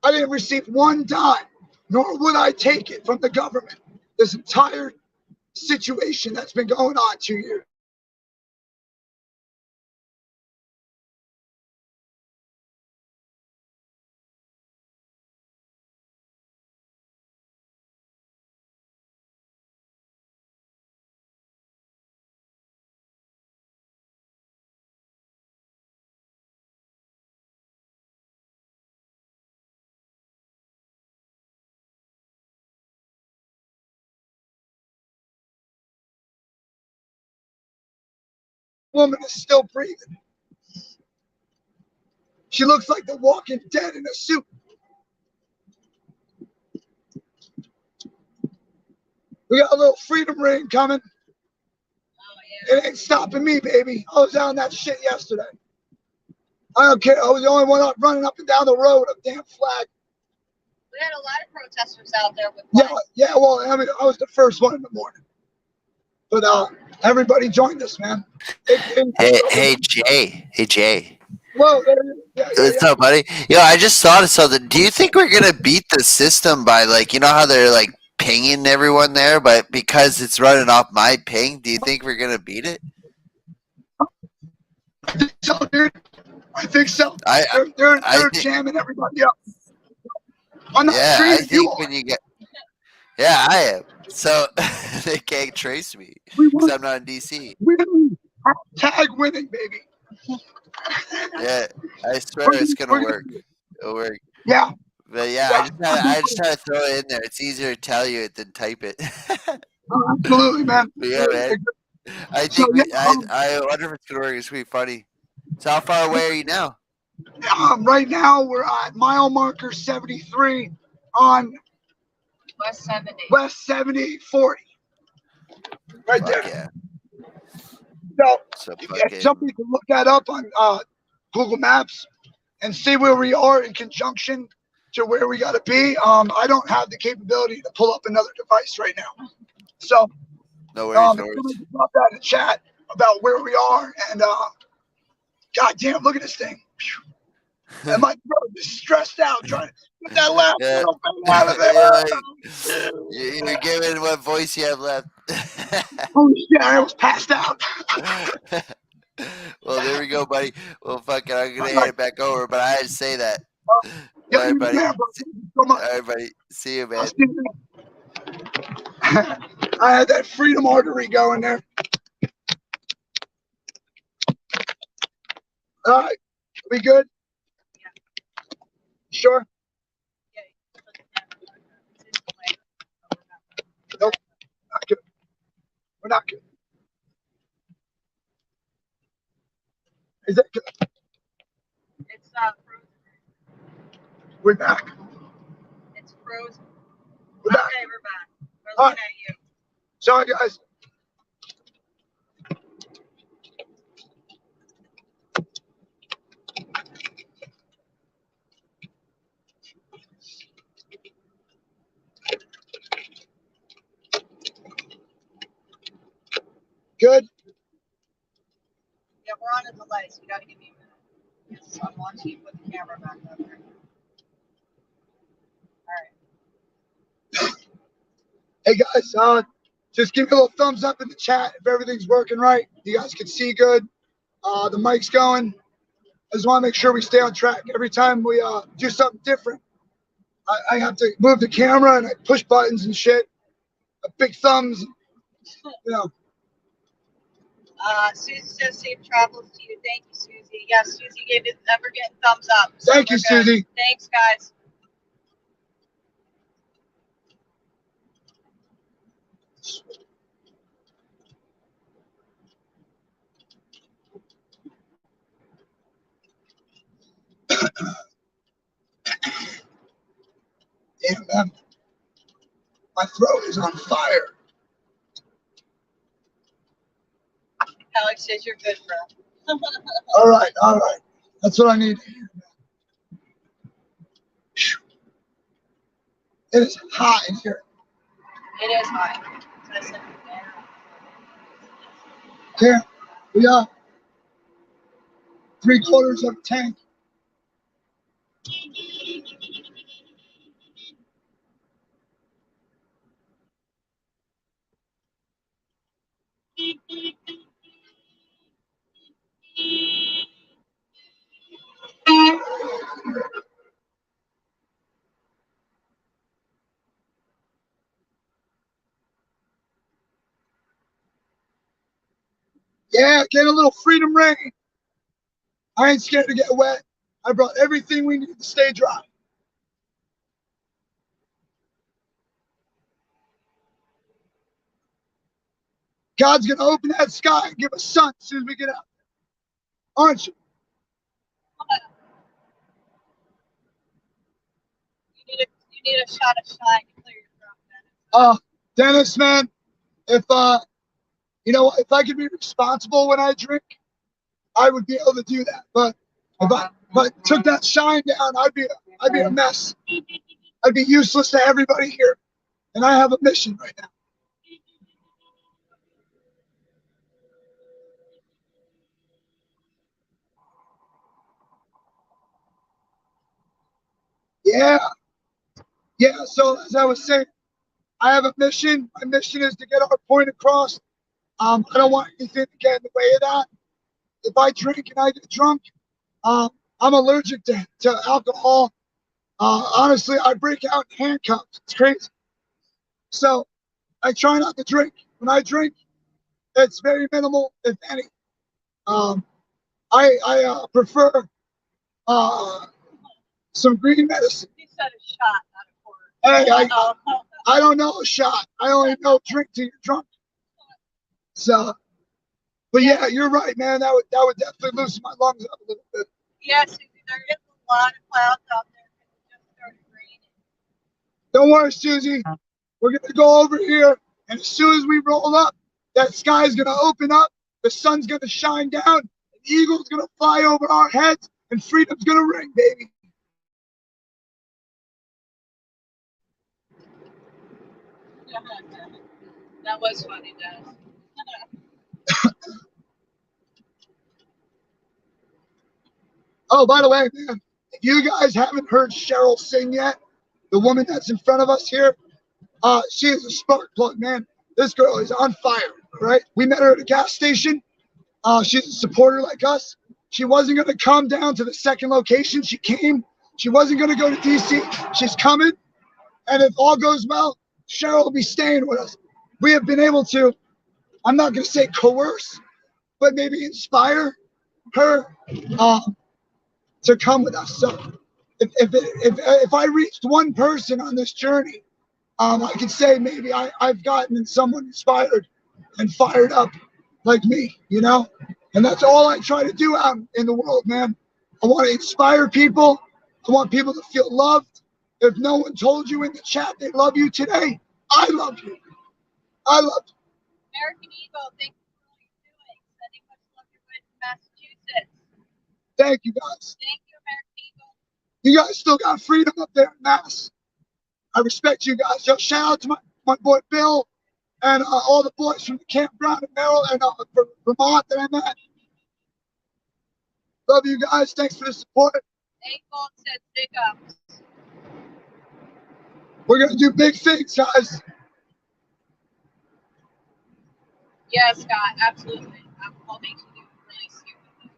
I didn't receive one dime, nor would I take it from the government. This entire situation that's been going on 2 years. Woman is still breathing. She looks like the Walking Dead in a suit. We got a little freedom ring coming. It ain't stopping me, baby. I was out on that shit yesterday. I don't care. I was the only one up running up and down the road with a damn flag. We had a lot of protesters out there with flags. Yeah. Well, I mean, I was the first one in the morning, but everybody joined us, man. Hey Jay. Whoa, yeah. What's up, buddy? Yo, I just thought of something. Do you think we're gonna beat the system by, like, you know how they're like pinging everyone there, but because it's running off my ping, do you think we're gonna beat it? I think so, dude. I think so. They're jamming everybody up. I'm not screaming. You are. When you get, yeah, I am. So they can't trace me We because won. I'm not in DC. Winning. Tag winning, baby. Yeah, I swear it's gonna work. It'll work. Yeah. But yeah, I just try to throw it in there. It's easier to tell you it than type it. Absolutely, man. But yeah, man. I think I wonder if it's gonna work. It's gonna be funny. So how far away are you now? Right now we're at mile marker 73 on West 70 40. Right Fuck there. yeah. So somebody can look that up on Google Maps and see where we are in conjunction to where we got to be. I don't have the capability to pull up another device right now. So no worries. Drop that in the chat about where we are. And God damn, look at this thing. And my brother is stressed out trying to get that last little thing out of there. You're giving what voice you have left. Holy shit, I almost passed out. Well, there we go, buddy. Well, fuck it, I'm gonna hand it back over, but I had to say that. All right, buddy. All right, buddy. See you, man. I had that freedom artery going there. All right, we good? Sure. Nope, not good. We're not good. Is that good? It's frozen. We're back. It's frozen. We're back. Okay, we're back. We're looking at you. Sorry, guys. Good? Yeah, we're on a delay, so you gotta give me a minute. Yes, I'm watching you put the camera back up there. Alright. Hey guys, just give me a little thumbs up in the chat if everything's working right. You guys can see good. The mic's going. I just want to make sure we stay on track. Every time we do something different, I have to move the camera and I push buttons and shit. Big thumbs, you know. Susie says safe travels to you. Thank you, Susie. Yes, Susie gave it ever getting thumbs up. So Thank you, Susie. Thanks, guys. Damn, man. My throat is on fire. Alex says you're good, bro. All right. That's what I need. It is hot in here. It is hot. Listen, Here, we are 3/4 of a tank. Yeah, get a little freedom rain. I ain't scared to get wet. I brought everything we need to stay dry. God's gonna open that sky and give us sun as soon as we get out there. Aren't you? you need a shot of shine to clear your throat, Dennis, man, if you know, if I could be responsible when I drink, I would be able to do that. But if I took that shine down, I'd be a mess. I'd be useless to everybody here. And I have a mission right now. Yeah. So as I was saying, I have a mission. My mission is to get our point across. I don't want anything to get in the way of that. If I drink and I get drunk, I'm allergic to alcohol. Honestly, I break out in handcuffs. It's crazy. So I try not to drink. When I drink, it's very minimal, if any. I prefer some green medicine. He said a shot, not a Hey, quart. I don't know a shot. I only know drink till you're drunk. So, but yeah, you're right, man. That would definitely loosen my lungs up a little bit. Yes, there is a lot of clouds out there because it just started raining. Don't worry, Susie. We're gonna go over here, and as soon as we roll up, that sky's gonna open up. The sun's gonna shine down. An eagle's gonna fly over our heads, and freedom's gonna ring, baby. That was funny, Dennis. Oh, by the way, man, if you guys haven't heard Cheryl sing yet, the woman that's in front of us here, she is a spark plug, man. This girl is on fire, right? We met her at a gas station. She's a supporter like us. She wasn't going to come down to the second location. She came. She wasn't going to go to DC. She's coming. And if all goes well, Cheryl will be staying with us. We have been able to, I'm not going to say coerce, but maybe inspire her to come with us. So if I reached one person on this journey, I could say maybe I've gotten someone inspired and fired up like me, you know? And that's all I try to do out in the world, man. I want to inspire people. I want people to feel loved. If no one told you in the chat they love you today, I love you. I love you. American Eagle, thank you for all you're doing. Sending much love your way to Massachusetts. Thank you, guys. Thank you, American Eagle. You guys still got freedom up there in Mass. I respect you guys. Yo, shout out to my boy Bill and all the boys from the campground in Maryland and Vermont that I'm at. Love you guys. Thanks for the support. Said stick up. We're going to do big things, guys. Yeah, Scott, absolutely. I'll make you do really stupid things.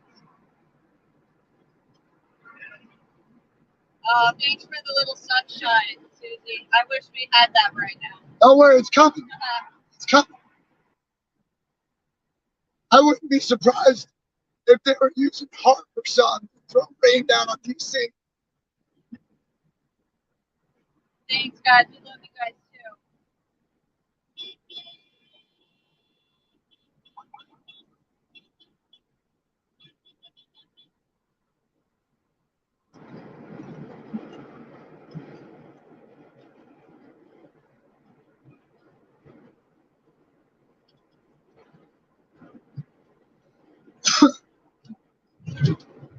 Thanks for the little sunshine, Susie. I wish we had that right now. Don't worry, it's coming. It's coming. I wouldn't be surprised if they were using HARP or something to throw rain down on DC. Thanks, guys. We love you guys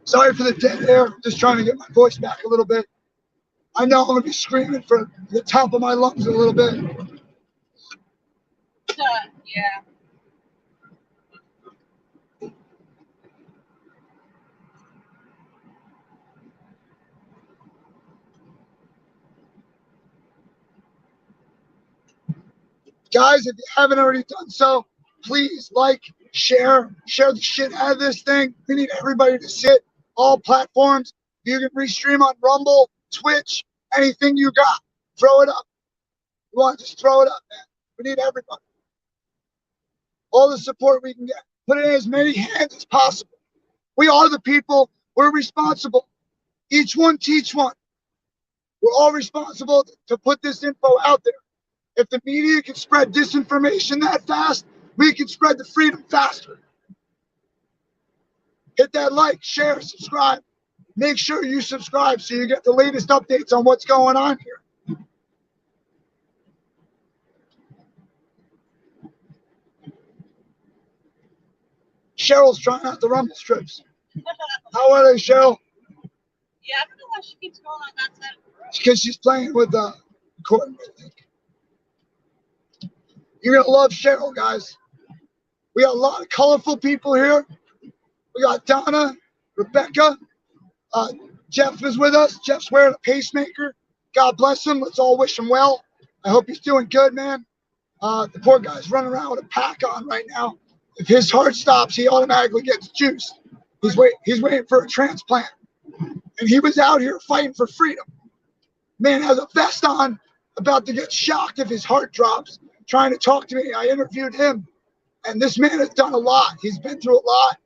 Sorry for the dead air. Just trying to get my voice back a little bit. I know I'm going to be screaming for the top of my lungs a little bit. too. Yeah. Guys, if you haven't already done so, please like, share the shit out of this thing. We need everybody to sit. All platforms. You can restream on Rumble, Twitch, anything you got. Throw it up. You want to just throw it up, man. We need everybody. All the support we can get. Put it in as many hands as possible. We are the people. We're responsible. Each one teach one. We're all responsible to put this info out there. If the media can spread disinformation that fast, we can spread the freedom faster. Hit that like, share, subscribe. Make sure you subscribe so you get the latest updates on what's going on here. Cheryl's trying out the rumble strips. How are they, Cheryl? Yeah, I don't know why she keeps going on that side of the road. Because she's playing with the cord, I think. You're going to love Cheryl, guys. We got a lot of colorful people here. We got Donna, Rebecca. Jeff is with us. Jeff's wearing a pacemaker. God bless him. Let's all wish him well. I hope he's doing good, man. The poor guy's running around with a pack on right now. If his heart stops, he automatically gets juiced. He's waiting for a transplant. And he was out here fighting for freedom. Man has a vest on, about to get shocked if his heart drops, trying to talk to me. I interviewed him. And this man has done a lot. He's been through a lot.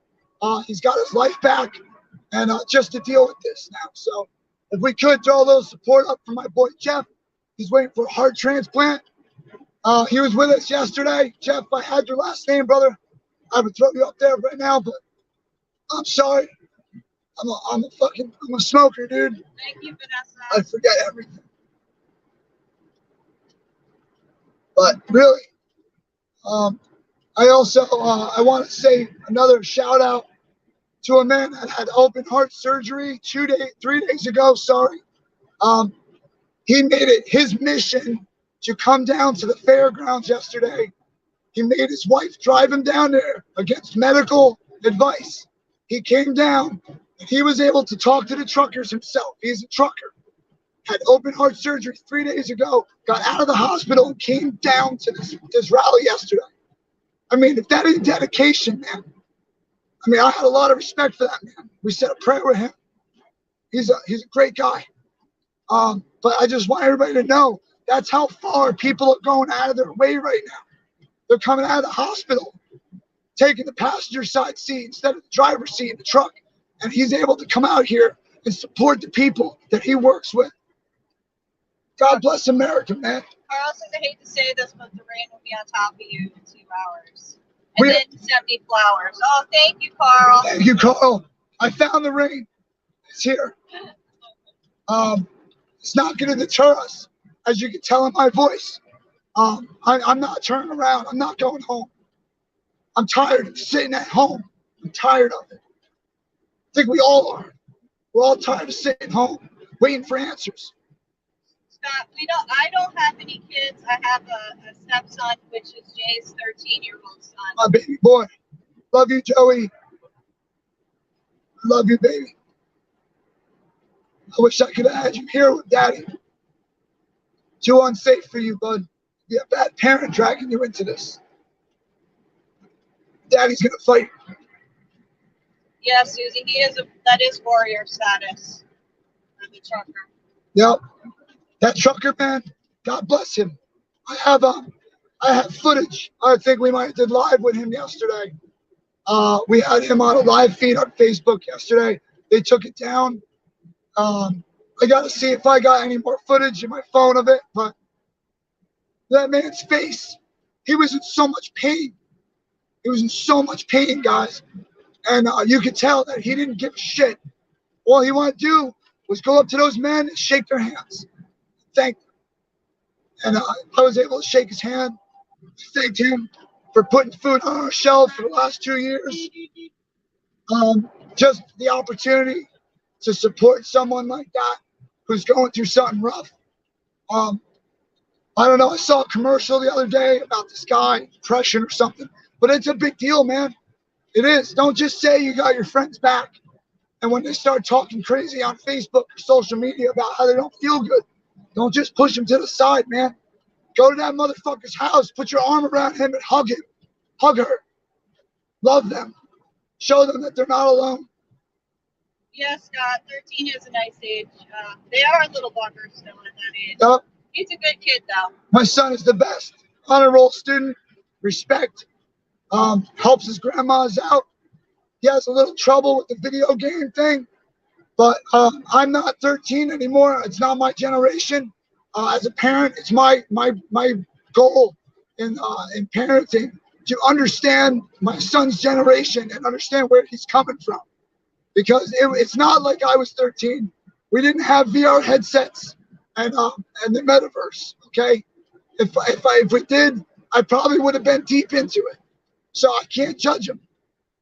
He's got his life back. And just to deal with this now. So if we could throw a little support up for my boy Jeff. He's waiting for a heart transplant. He was with us yesterday. Jeff, I had your last name, brother. I would throw you up there right now, but I'm sorry. I'm a smoker, dude. Thank you, Vanessa. I forget everything. But really, I also I want to say another shout out to a man that had open heart surgery 3 days ago. Sorry. He made it his mission to come down to the fairgrounds yesterday. He made his wife drive him down there against medical advice. He came down and he was able to talk to the truckers himself. He's a trucker. Had open heart surgery 3 days ago, got out of the hospital and came down to this rally yesterday. I mean, if that ain't dedication, man. I mean, I had a lot of respect for that man. We said a prayer with him. He's a great guy. But I just want everybody to know that's how far people are going out of their way right now. They're coming out of the hospital, taking the passenger side seat instead of the driver's seat in the truck. And he's able to come out here and support the people that he works with. God bless America, man. Carl says, I hate to say this, but the rain will be on top of you in 2 hours. And then sent me flowers. Oh, thank you, Carl. Thank you, Carl. I found the rain. It's here. It's not going to deter us, as you can tell in my voice. I'm not turning around. I'm not going home. I'm tired of sitting at home. I'm tired of it. I think we all are. We're all tired of sitting home, waiting for answers. Scott, I don't have any kids. I have a stepson, which is Jay's 13-year-old son. My baby boy. Love you, Joey. Love you, baby. I wish I could have had you here with Daddy. Too unsafe for you, bud. You're a bad parent dragging you into this. Daddy's gonna fight. Yeah, Susie, that is warrior status for the trucker. Yep. That trucker man, God bless him. I have footage. I think we might have did live with him yesterday. We had him on a live feed on Facebook yesterday. They took it down. I gotta see if I got any more footage in my phone of it, but that man's face, he was in so much pain. He was in so much pain, guys. And you could tell that he didn't give a shit. All he wanted to do was go up to those men and shake their hands. Thank them. And I was able to shake his hand. Thanked him for putting food on our shelf for the last 2 years. Just the opportunity to support someone like that who's going through something rough. I don't know. I saw a commercial the other day about this guy, depression or something, but it's a big deal, man. It is. Don't just say you got your friends back, and when they start talking crazy on Facebook or social media about how they don't feel good, don't just push them to the side, man. Go to that motherfucker's house, put your arm around him and hug him. Hug her. Love them. Show them that they're not alone. Yeah, Scott, 13 is a nice age. They are little buggers still at that age. Yep. He's a good kid, though. My son is the best. Honor roll student. Respect. Helps his grandmas out. He has a little trouble with the video game thing, but I'm not 13 anymore. It's not my generation. As a parent, it's my goal in parenting to understand my son's generation and understand where he's coming from, because it's not like I was 13. We didn't have VR headsets and the metaverse. Okay, if we did, I probably would have been deep into it. So I can't judge him.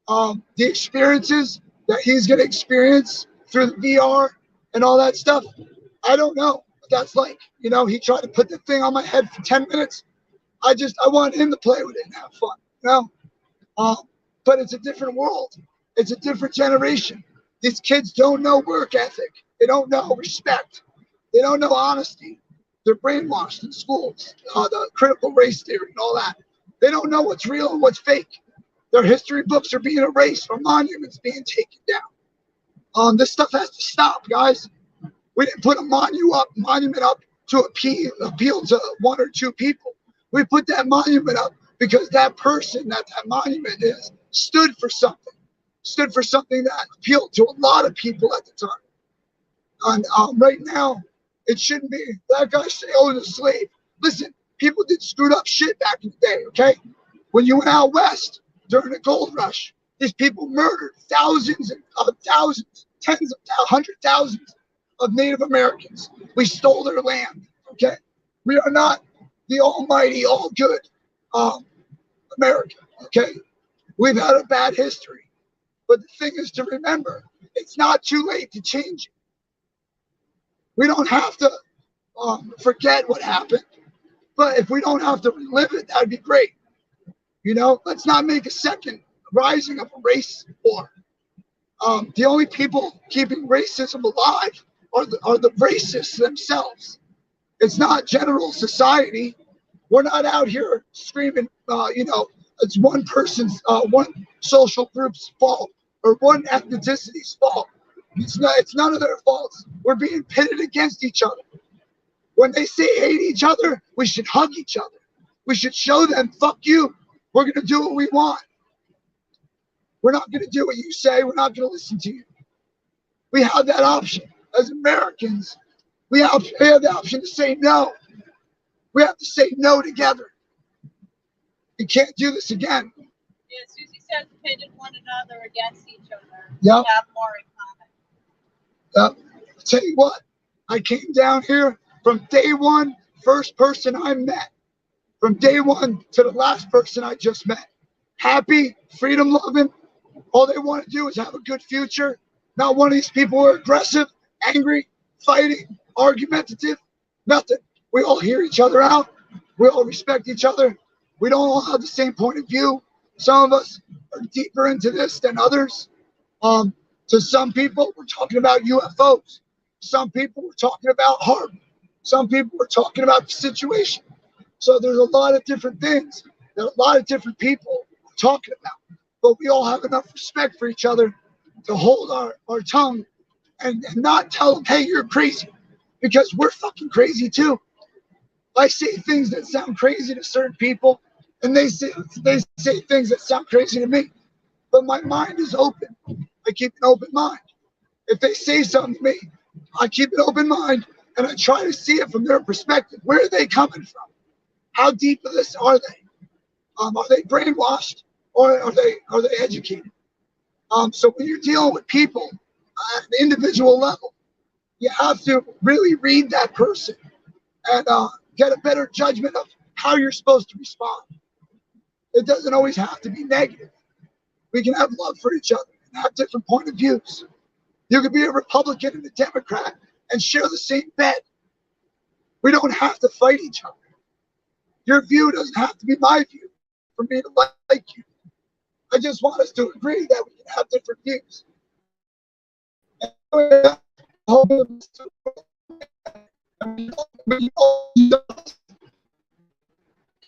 The experiences that he's going to experience through the VR and all that stuff, I don't know what that's like. You know, he tried to put the thing on my head for 10 minutes. I want him to play with it and have fun, you know? But it's a different world. It's a different generation. These kids don't know work ethic. They don't know respect. They don't know honesty. They're brainwashed in schools, the critical race theory and all that. They don't know what's real and what's fake. Their history books are being erased or monuments being taken down. This stuff has to stop, guys. We didn't put a monument up to appeal to one or two people. We put that monument up because that person that monument is stood for something that appealed to a lot of people at the time. And right now, it shouldn't be that guy say, "Oh, the slave." Listen, people did screwed up shit back in the day, okay? When you went out west during the gold rush, these people murdered thousands, tens of hundred thousands of Native Americans. We stole their land, okay? We are not the almighty, all good America, okay? We've had a bad history. But the thing is to remember, it's not too late to change it. We don't have to forget what happened. But if we don't have to relive it, that'd be great. You know, let's not make a second rising of a race war. The only people keeping racism alive are the racists themselves. It's not general society. We're not out here screaming, it's one person's, one social group's fault or one ethnicity's fault. It's none of their faults. We're being pitted against each other. When they say hate each other, we should hug each other. We should show them, fuck you. We're going to do what we want. We're not going to do what you say. We're not going to listen to you. We have that option. As Americans, we have the option to say no. We have to say no together. We can't do this again. Yeah, Susie says pitted one another against each other. Yep. We have more in common. Yep. I'll tell you what, I came down here from day one, first person I met. From day one to the last person I just met. Happy, freedom loving. All they want to do is have a good future. Not one of these people who are aggressive, angry, fighting, argumentative. Nothing. We all hear each other out. We all respect each other. We don't all have the same point of view. Some of us are deeper into this than others. To some people, we're talking about UFOs. Some people we're talking about heart. Some people we're talking about the situation. So there's a lot of different things that a lot of different people are talking about. But we all have enough respect for each other to hold our tongue and not tell them, hey, you're crazy. Because we're fucking crazy too. I say things that sound crazy to certain people, and they say things that sound crazy to me. But my mind is open. I keep an open mind. If they say something to me, I keep an open mind and I try to see it from their perspective. Where are they coming from? How deep of this are they? Are they brainwashed or are they educated? So when you're dealing with people at an individual level, you have to really read that person and get a better judgment of how you're supposed to respond. It doesn't always have to be negative. We can have love for each other and have different point of views. You could be a Republican and a Democrat and share the same bed. We don't have to fight each other. Your view doesn't have to be my view for me to like you. I just want us to agree that we can have different views.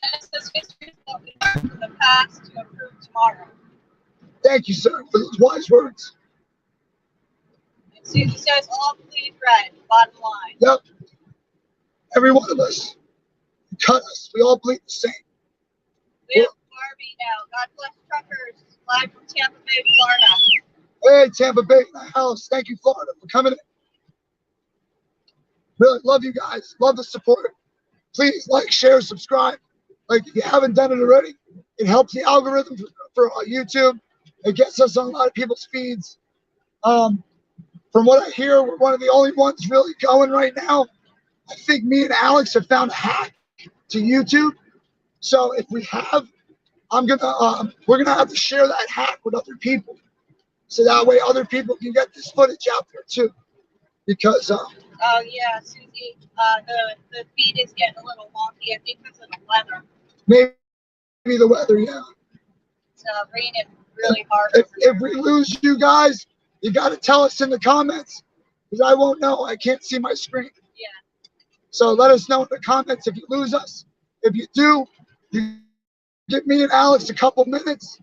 Genesis history is what we learn from the past to improve tomorrow. Thank you, sir, for those wise words. And Susie says all bleed red, bottom line. Yep. Every one of us. Cut us. We all bleed the same. We have Barbie now. God bless truckers. Live from Tampa Bay, Florida. Hey, Tampa Bay in the house. Thank you, Florida, for coming in. Really love you guys. Love the support. Please like, share, subscribe. Like if you haven't done it already, it helps the algorithm for YouTube. It gets us on a lot of people's feeds. From what I hear, we're one of the only ones really going right now. I think me and Alex have found a hack to YouTube. So if we have, we're gonna have to share that hack with other people, so that way other people can get this footage out there too. Because oh yeah, Susie, the feed is getting a little wonky. I think because of the weather. Maybe the weather, yeah. It's raining really hard. If we lose you guys, you got to tell us in the comments, because I won't know. I can't see my screen. Yeah. So let us know in the comments if you lose us. If you do, you give me and Alex a couple minutes.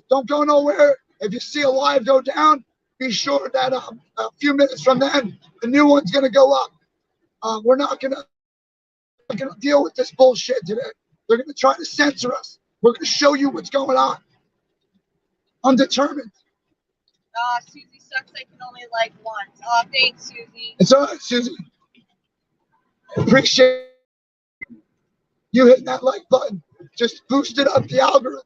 Don't go nowhere. If you see a live go down, be sure that a few minutes from then, the new one's going to go up. We're not going to deal with this bullshit today. They're going to try to censor us. We're going to show you what's going on. I'm determined. Susie sucks. I can only like once. Thanks, Susie. It's all right, Susie. I appreciate you hitting that like button. Just boosted up the algorithm.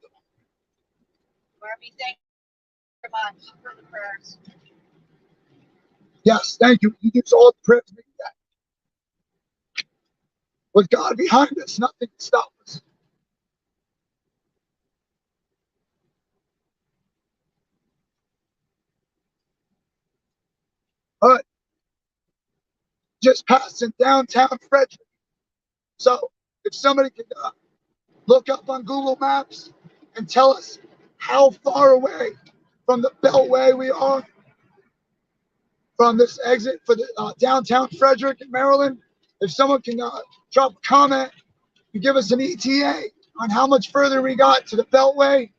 Barbie, thank you very much for the prayers. Yes, thank you. You use all the prayers we can get. With God behind us, nothing can stop us. All right. Just passing downtown Frederick. So if somebody could look up on Google Maps and tell us how far away from the beltway we are from this exit for the downtown Frederick in Maryland. If someone can drop a comment and give us an ETA on how much further we got to the beltway,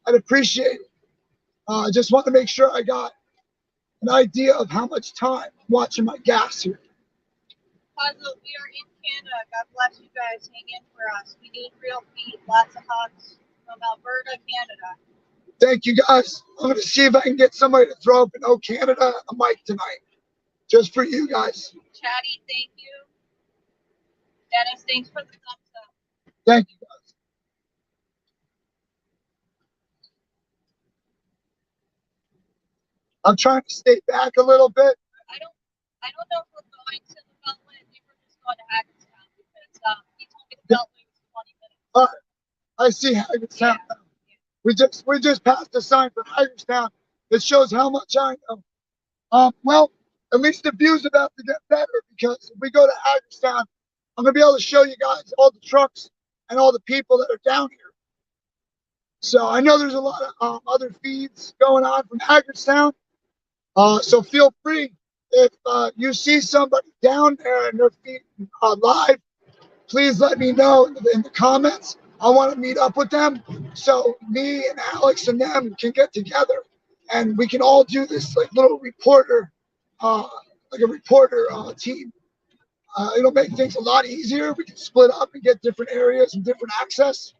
I'd appreciate it. I just want to make sure I got an idea of how much time I'm watching my gas here. Puzzle, we are in Canada. God bless you guys. Hang in for us. We need real feet. Lots of hugs from Alberta, Canada. Thank you guys. I'm going to see if I can get somebody to throw up an "Oh Canada" a mic tonight. Just for you guys. Chatty, thank you. Dennis, thanks for the thumbs up. Thank you guys. I'm trying to stay back a little bit. I don't know if we're going to the Beltway. I think we're just going to Hagerstown because he told me the Beltway was 20 minutes. All right. I see Hagerstown. Yeah. We just passed a sign for Hagerstown. It shows how much I know. Well, At least the view's about to get better, because if we go to Hagerstown, I'm going to be able to show you guys all the trucks and all the people that are down here. So I know there's a lot of other feeds going on from Hagerstown. So feel free, if you see somebody down there and they're feeding live, please let me know in the comments. I want to meet up with them so me and Alex and them can get together and we can all do this like little reporter, like a reporter team. It'll make things a lot easier. We can split up and get different areas and different access.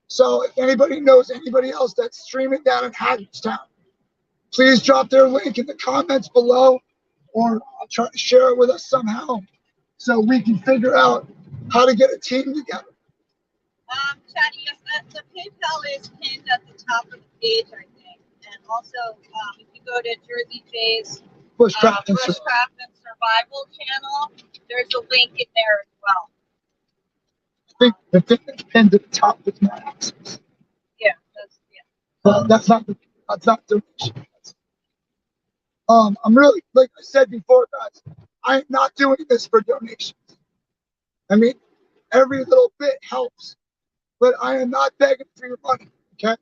So if anybody knows anybody else that's streaming down in Hagerstown, please drop their link in the comments below, or I'll try to share it with us somehow so we can figure out how to get a team together. Chatty, yes, the PayPal is pinned at the top of the page, I think. And also, if you go to Jersey Jay's Bushcraft and Survival channel, there's a link in there as well. I think the thing that's pinned at the top is my access. Yeah, That's not donation. I'm really, like I said before, guys, I'm not doing this for donations. I mean, every little bit helps, but I am not begging for your money. Okay,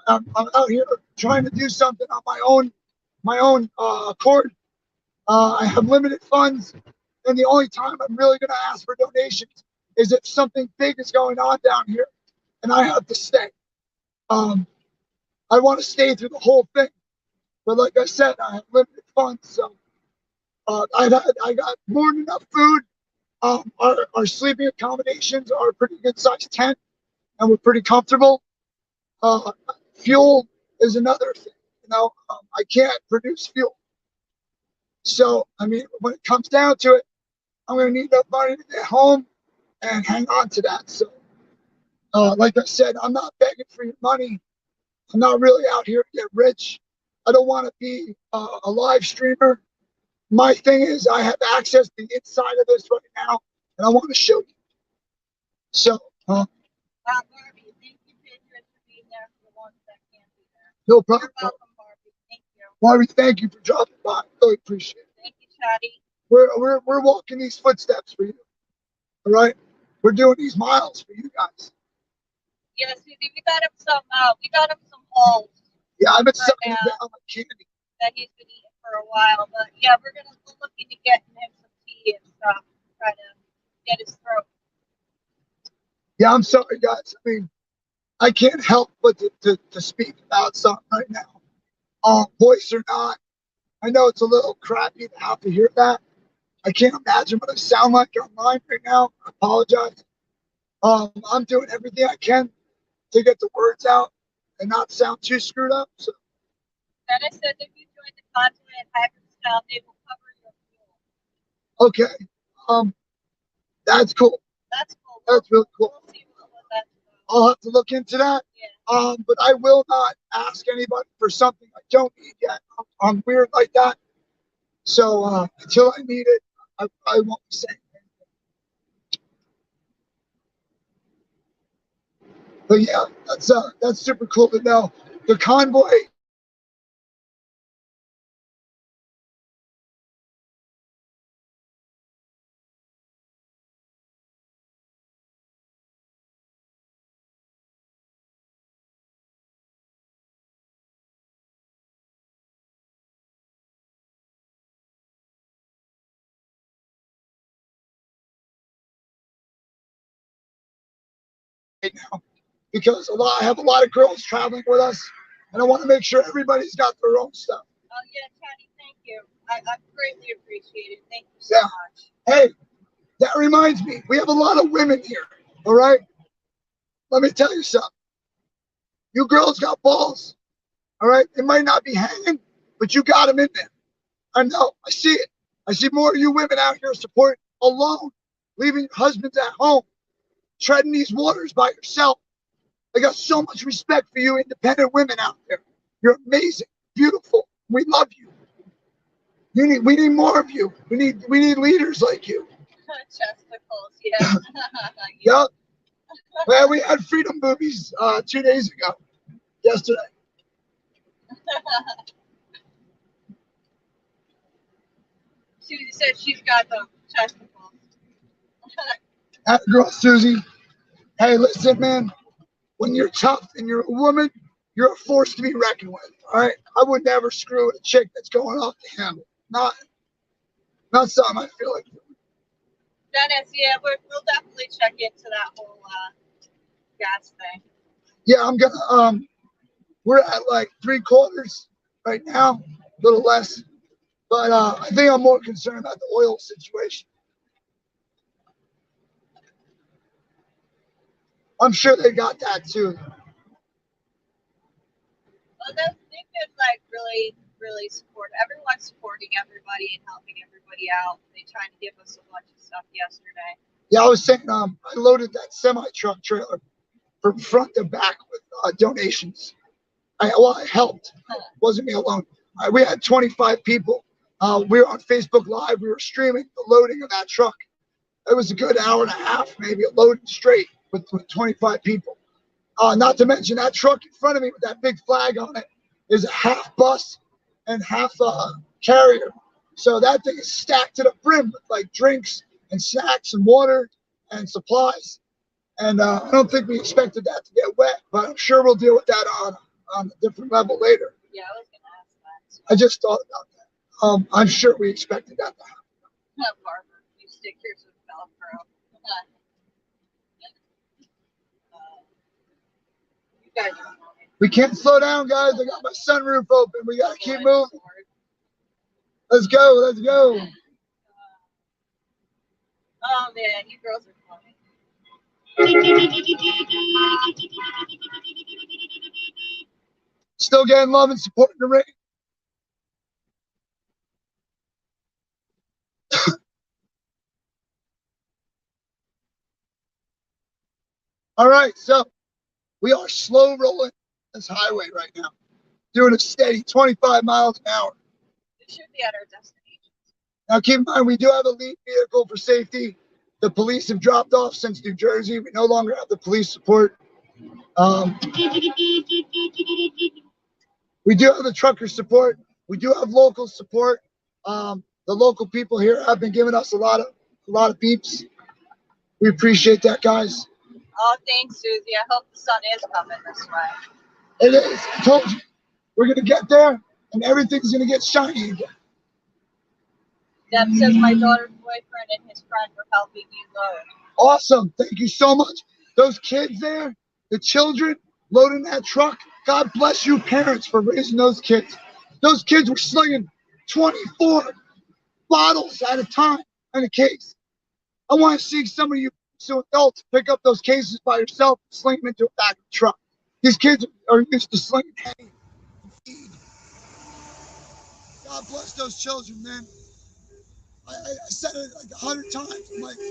I'm out here trying to do something on my own accord. I have limited funds, and the only time I'm really going to ask for donations is if something big is going on down here, and I have to stay. I want to stay through the whole thing, but like I said, I have limited funds, so I got more than enough food. Our sleeping accommodations are a pretty good sized tent, and we're pretty comfortable. Fuel is another thing. I can't produce fuel. So, I mean, when it comes down to it, I'm going to need enough money to get home and hang on to that. So, like I said, I'm not begging for your money. I'm not really out here to get rich. I don't want to be a live streamer. My thing is I have access to the inside of this right now, and I want to show you. So, Barbie, thank you, Patriots, for being there for the ones that can't be there. No problem. You're welcome, Barbie. Thank you. Barbie, thank you for dropping by. Really appreciate it. Thank you, Chatty. We're walking these footsteps for you. All right? We're doing these miles for you guys. Yes, we got him some balls. Yeah, I've been sucking down like candy. That he's been eating for a while, but yeah, we're looking to get him some tea and stuff, try to get his throat. Yeah, I'm sorry, guys. I mean, I can't help but to speak about something right now. Voice or not, I know it's a little crappy to have to hear that. I can't imagine what I sound like online right now. I apologize. I'm doing everything I can to get the words out and not sound too screwed up. So. Dennis said if you join the Convoy at Hagerstown, they will cover your fuel. Okay. That's cool. That's cool. That's really cool. We'll see what that's about. I'll have to look into that. Yeah. But I will not ask anybody for something I don't need yet. I'm weird like that. So until I need it, I won't be saying anything. But yeah, that's super cool to know. The Convoy. Right now, because I have a lot of girls traveling with us, and I want to make sure everybody's got their own stuff. Oh yeah, Chatty, thank you. I greatly appreciate it. Thank you so much. Hey, that reminds me, we have a lot of women here. All right, let me tell you something. You girls got balls. All right, it might not be hanging, but you got them in there. I know. I see it. I see more of you women out here supporting alone, leaving your husbands at home, treading these waters by yourself. I got so much respect for you independent women out there. You're amazing, beautiful. We love you. We need more of you. We need leaders like you. Chesticles, yeah. Yep. Well, we had freedom movies 2 days ago, yesterday. Susie said she's got the testicles. Girl, Susie. Hey, listen, man. When you're tough and you're a woman, you're a force to be reckoned with. All right. I would never screw with a chick that's going off the handle. Not something I feel like. Dennis, yeah, we'll definitely check into that whole gas thing. Yeah, I'm gonna. We're at like 3/4 right now, a little less. But I think I'm more concerned about the oil situation. I'm sure they got that too. Well, they've been like really support. Everyone's supporting everybody and helping everybody out. They tried to give us a bunch of stuff yesterday. Yeah, I was saying, I loaded that semi-truck trailer from front to back with donations. I helped. It wasn't me alone. We had 25 people. We were on Facebook Live. We were streaming the loading of that truck. It was a good hour and a half, maybe, loaded straight with 25 people. Not to mention that truck in front of me with that big flag on it is a half bus and half carrier. So that thing is stacked to the brim with like drinks and snacks and water and supplies. And I don't think we expected that to get wet, but I'm sure we'll deal with that on a different level later. Yeah, I was going to ask that. I just thought about that. I'm sure we expected that to happen. Barbara, you stick yours with Velcro. You guys are moving. We can't slow down, guys. I got my sunroof open. We got to keep moving. Let's go. Let's go. Oh, man, you girls are funny. Still getting love and support in the ring. All right, so we are slow rolling this highway right now, doing a steady 25 miles an hour. We should be at our destination. Now, keep in mind, we do have a lead vehicle for safety. The police have dropped off since New Jersey. We no longer have the police support. We do have the trucker support. We do have local support. The local people here have been giving us a lot of beeps. We appreciate that, guys. Oh, thanks, Susie. I hope the sun is coming this way. It is. I told you. We're going to get there, and everything's going to get shiny again. Deb says my daughter's boyfriend and his friend were helping you load. Awesome. Thank you so much. Those kids there, the children loading that truck, God bless you parents for raising those kids. Those kids were slinging 24 bottles at a time in a case. I want to see some of you adults pick up those cases by yourself and sling them into a back of the truck. These kids are used to slinging hay and feed. God bless those children, man. I said it like 100 times. I'm like, The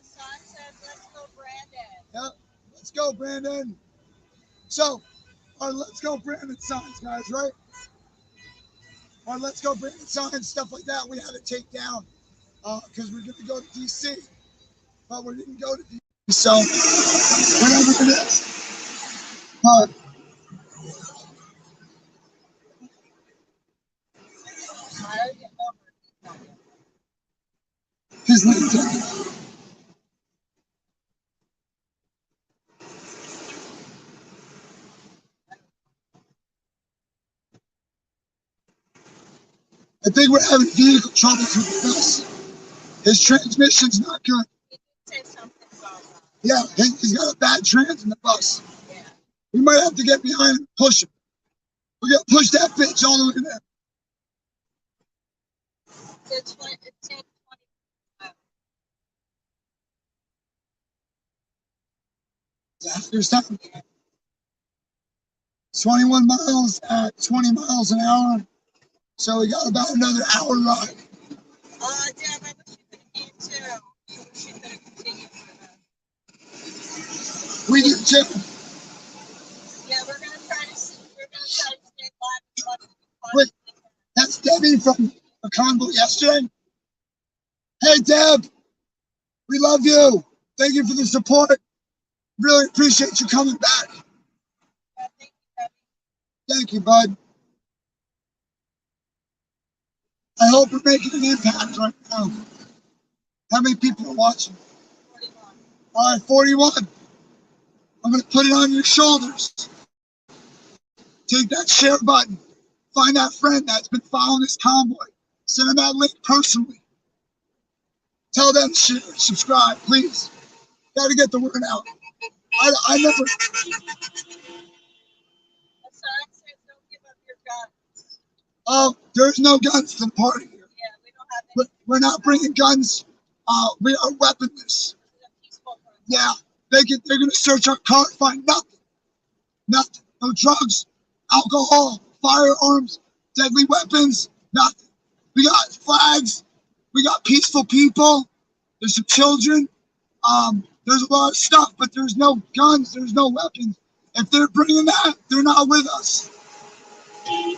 son says, let's go, Brandon. yeah, let's go, Brandon. So, our Let's Go Brandon signs, guys, right? Our Let's Go Brandon signs, stuff like that, we had to take down because we're going to go to D.C. But we didn't go to D.C. So, whatever it is. But, his name. I think we're having vehicle troubles with the bus. His transmission's not good. He did say something about that. Yeah, he's got a bad trans in the bus. Yeah. We might have to get behind him and push him. We're going to push that bitch all the way there. It's 20 miles. There's something. 21 miles at 20 miles an hour. So we got about another hour ride. Deb, I wish you could have came too. I wish you could have continued with us. We do too. Yeah, we're gonna try to stay live as much as Wait, that's Debbie from the Convoy yesterday. Hey, Deb, we love you. Thank you for the support. Really appreciate you coming back. Thank you, Debbie. Thank you, bud. hope we're making an impact right now. How many people are watching? 41. All right, 41. I'm going to put it on your shoulders. Take that share button. Find that friend that's been following this convoy. Send them that link personally. Tell them to share, subscribe, please. Got to get the word out. I never. The sign says don't give up your guns. Oh, there's no guns to the party here. Yeah, we don't have any. We're not bringing guns. We are weaponless. This is a peaceful protest. Yeah, they're going to search our car, find nothing. Nothing. No drugs, alcohol, firearms, deadly weapons, nothing. We got flags. We got peaceful people. There's some children. There's a lot of stuff, but there's no guns. There's no weapons. If they're bringing that, they're not with us. Yeah,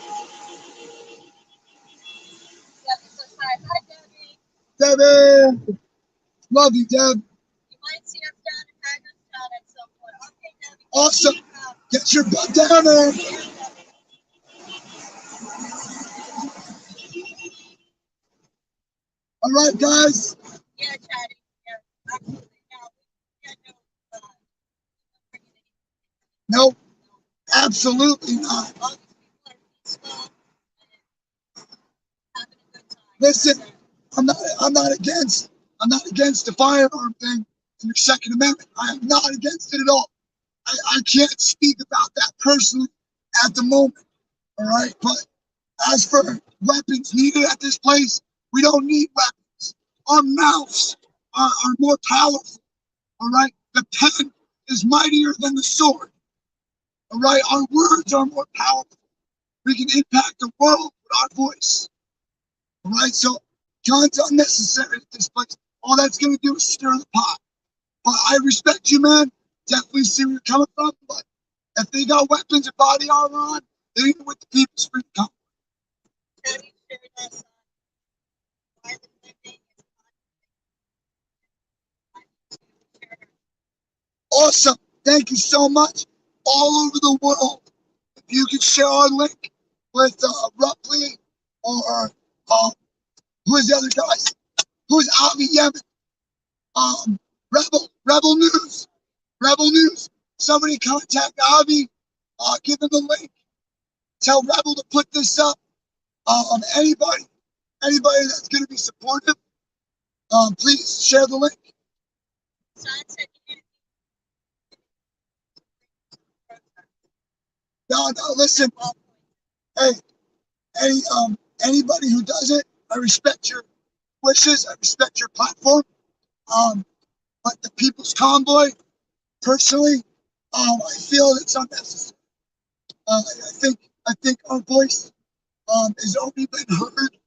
it's a sign. Hi, Debbie. Debbie, love you, Deb. You might see us down in Hagerstown at some point. Okay, Debbie. Awesome. Get your butt down there. All right, guys. Yeah, Chatty. Yeah, absolutely. Nope, absolutely not. All these people are peaceful and having a good time. Listen, I'm not against the firearm thing in your Second Amendment. I am not against it at all. I can't speak about that personally at the moment. All right, but as for weapons needed at this place, we don't need weapons. Our mouths are more powerful. All right, the pen is mightier than the sword. All right, our words are more powerful. We can impact the world with our voice. All right, so guns unnecessary at this place. All that's going to do is stir the pot. But I respect you, man. Definitely see where you're coming from. But if they got weapons and body armor on, they're even with the people's free come. Chatty shared us on why the living is not. Awesome. Thank you so much. All over the world. If you could share our link with Rupley or who's the other guys? Who's Avi Yemen? Rebel News. Rebel News. Somebody contact Avi. Give them the link. Tell Rebel to put this up. Anybody that's going to be supportive, please share the link. Sign said you didn't No, listen. Hey, anybody who does it, I respect your wishes. I respect your platform. But the People's Convoy, personally, I feel it's unnecessary. I think our voice has already been heard.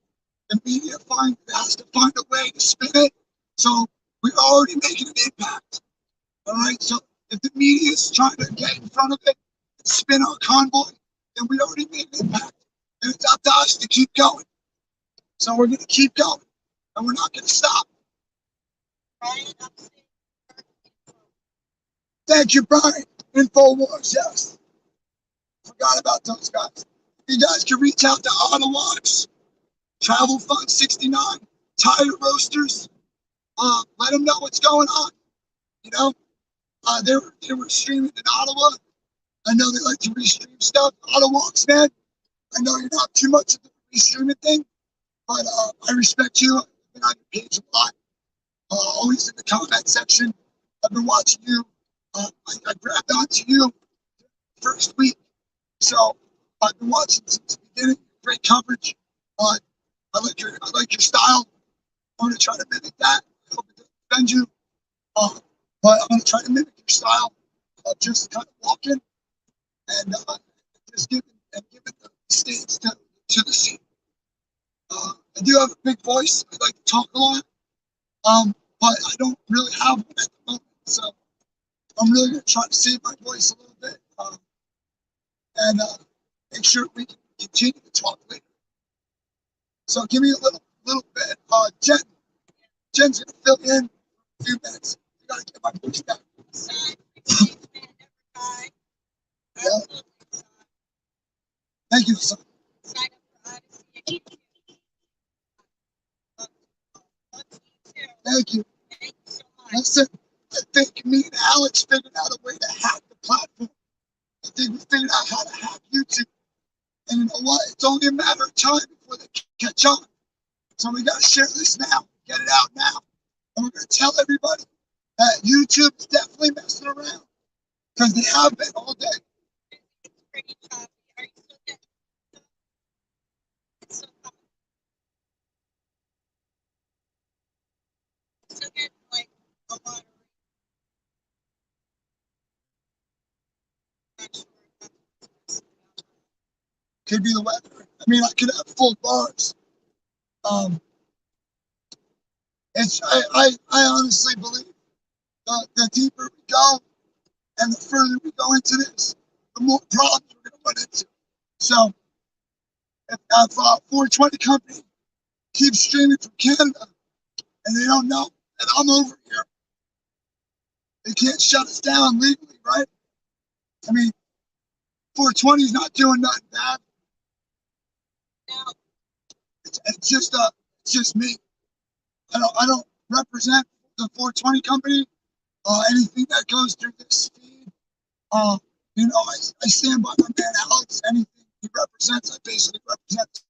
The media has to find a way to spin it. So we're already making an impact. All right. So if the media is trying to get in front of it and spin our convoy, then we already made an impact. And it's up to us to keep going. So we're going to keep going, and we're not going to stop. Brian upstate. Thank you, Brian. InfoWars, yes. Forgot about those guys. You guys can reach out to Autologs, Travel Fund 69, Tire Roasters. Let them know what's going on. You know, they were streaming in Ottawa. I know they like to restream stuff. Autologs, man. I know you're not too much of the restreaming thing, but I respect you. I've been on your page a lot. Always in the comment section. I've been watching you. I grabbed onto you first week. So I've been watching since the beginning. Great coverage. I like your style. I'm gonna try to mimic that. I hope it doesn't offend you. But I'm gonna try to mimic your style of just kind of walking and just giving the stage to the scene. I do have a big voice. I like to talk a lot. But I don't really have one at the moment. So I'm really gonna try to save my voice a little bit. And make sure we can continue to talk later. So give me a little bit. Jen's gonna fill in a few minutes. I gotta get my voice back. Sign, man, never die. Yeah. Absolutely, sign. Thank you, son. Sign up for Odyssey. Thank you. Thank you so much. Listen, I think me and Alex figured out a way to hack the platform. I think we figured out how to hack YouTube. And you know what? It's only a matter of time before they catch on. So we got to share this now. Get it out now. And we're going to tell everybody that YouTube is definitely messing around. Because they have been all day. It's pretty choppy. Are you still getting it's still coming? Still getting like a lot of not sure if that's what's messing me up. Could be the weather. I mean, I could have full bars. I honestly believe the deeper we go and the further we go into this, the more problems we're going to run into. So if 420 company keeps streaming from Canada and they don't know that I'm over here, they can't shut us down legally, right? I mean, 420 is not doing nothing bad. Now, It's just me. I don't represent the 420 company. Anything that goes through this feed, you know, I stand by my man Alex. Anything he represents, I basically represent.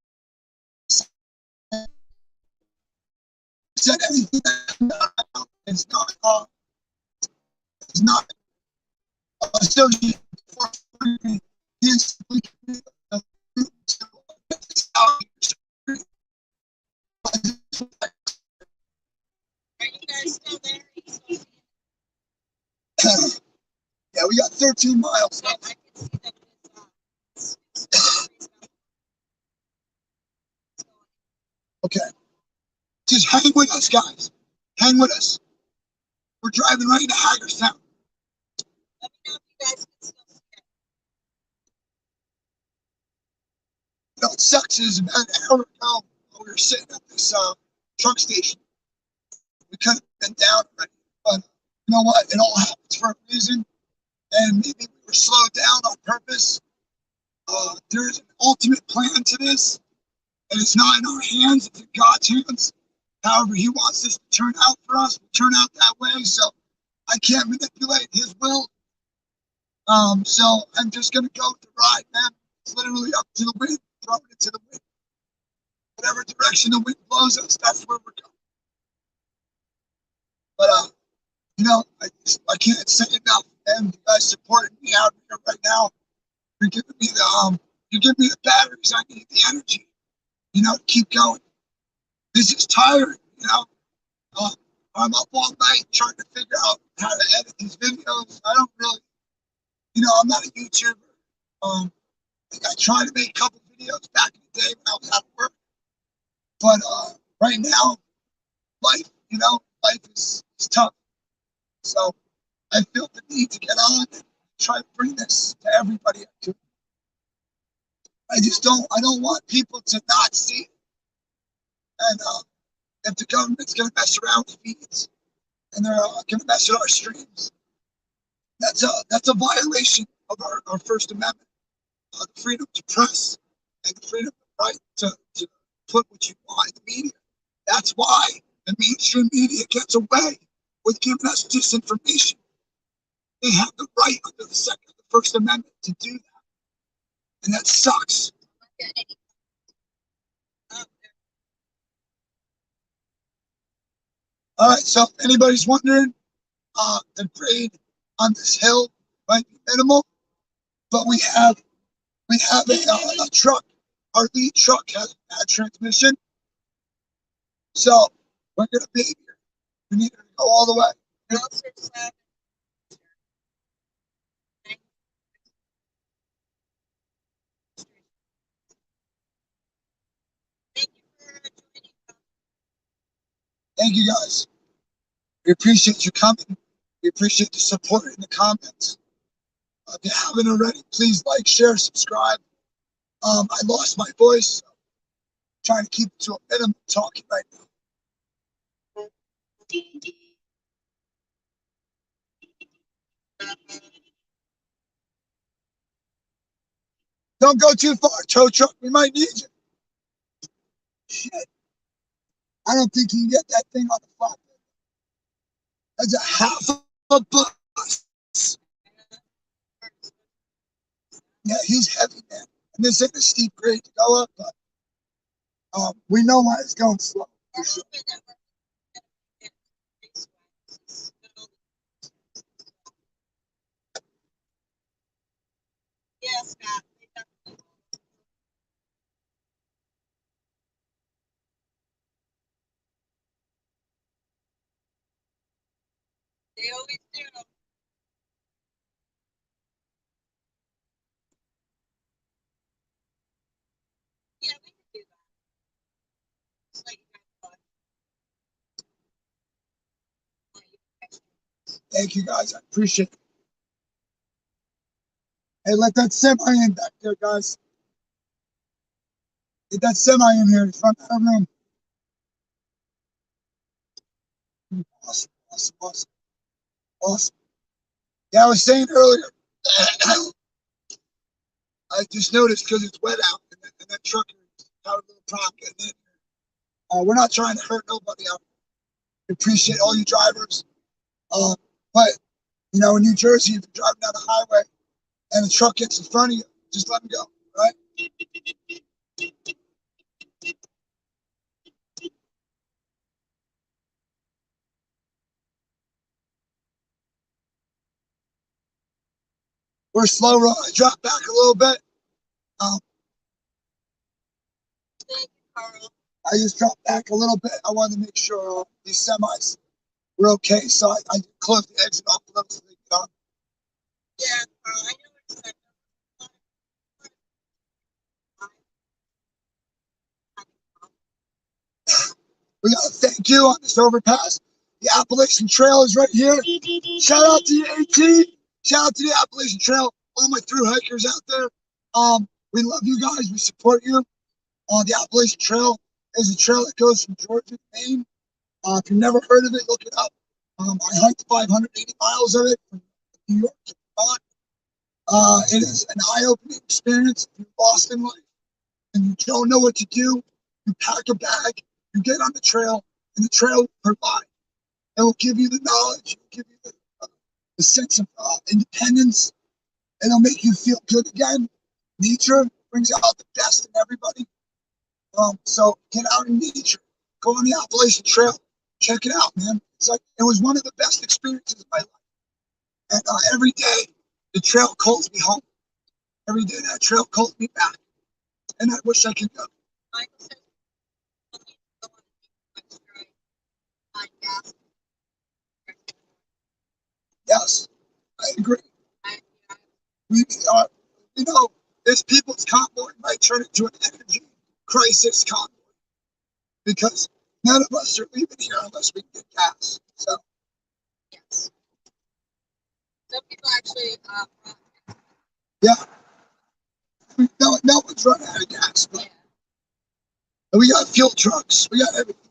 Said anything that is not associated with 420. He is are you guys still there? Are you still seeing yeah, we got 13 miles. I can see that it's Okay. Just hang with us, guys. Hang with us. We're driving right into Hagerstown. let me know if you guys can still see it. You know, what sucks is about an hour ago, we were sitting at this truck station. We could have been down already, but you know what? It all happens for a reason, and maybe we were slowed down on purpose. There's an ultimate plan to this, and it's not in our hands, it's in God's hands. However he wants this to turn out for us, will turn out that way, so I can't manipulate his will. So I'm just going to go with the ride, man. It's literally up to the wind, throw it into the wind. Whatever direction the wind blows us, that's where we're going. But, you know, I can't say enough, and you guys supporting me out here right now. You're giving me the batteries I need, the energy, you know, to keep going. This is tiring, you know. I'm up all night trying to figure out how to edit these videos. I don't really, you know, I'm not a YouTuber. I tried to make a couple videos back in the day when I was out of work. But right now, life, you know, life is tough. So I feel the need to get on and try to bring this to everybody. I don't want people to not see it. And if the government's going to mess around with feeds and they're going to mess with our streams, that's a violation of our First Amendment, the freedom to press and the freedom, right, to put what you want in the media. That's why the mainstream media gets away with giving us disinformation. They have the right under the First Amendment to do that, and that sucks. All right, so if anybody's wondering, the grade on this hill might be minimal, but we have a truck. Our lead truck has a bad transmission, so we're gonna be here. We need to go all the way. Thank you guys. We appreciate you coming. We appreciate the support in the comments. If you haven't already, please like, share, subscribe. I lost my voice. So I'm trying to keep it to a minimum talking right now. Don't go too far, tow truck. We might need you. Shit. I don't think you can get that thing on the flatbed. That's a half a bus. Yeah, he's heavy, man. And this ain't a steep grade to go up, but we know why it's going slow. For sure. Yes, Scott. They always do. Yeah, we can do that. Just like you guys thought. Thank you, guys. I appreciate it. Hey, let that semi in back there, guys. Get that semi in here in front of the room. Awesome, awesome, awesome, awesome. Yeah, I was saying earlier, I just noticed because it's wet out and that trucker is out of the pocket. We're not trying to hurt nobody out. We appreciate all you drivers. But, you know, in New Jersey, if you're driving down the highway and a truck gets in front of you, just let them go, right? We're slow roll. I drop back a little bit. I just dropped back a little bit. I wanted to make sure these semis were okay, so I closed the exit off a little so they get on. Yeah, Carl, I know what you said. We got to thank you on this overpass. The Appalachian Trail is right here. Shout out to the AT. Shout out to the Appalachian Trail. All my through hikers out there. We love you guys. We support you. The Appalachian Trail is a trail that goes from Georgia to Maine. If you've never heard of it, look it up. I hiked 580 miles of it from New York to Vermont. It is an eye-opening experience if you're lost in life and you don't know what to do. You pack a bag, you get on the trail, and the trail will provide. It will give you the knowledge, it will give you the sense of independence, and it'll make you feel good again. Nature brings out the best in everybody. So get out in nature, go on the Appalachian Trail, check it out, man. It's like it was one of the best experiences of my life. And every day, the trail calls me home. Every day, that trail calls me back, and I wish I could go. Michael says go on gas. Yes, I agree. We are, you know, this people's convoy might turn into an energy crisis convoy because none of us are leaving here unless we get gas. So, Yes. Some people actually yeah, no one's running out of gas, but yeah. we got fuel trucks. We got everything.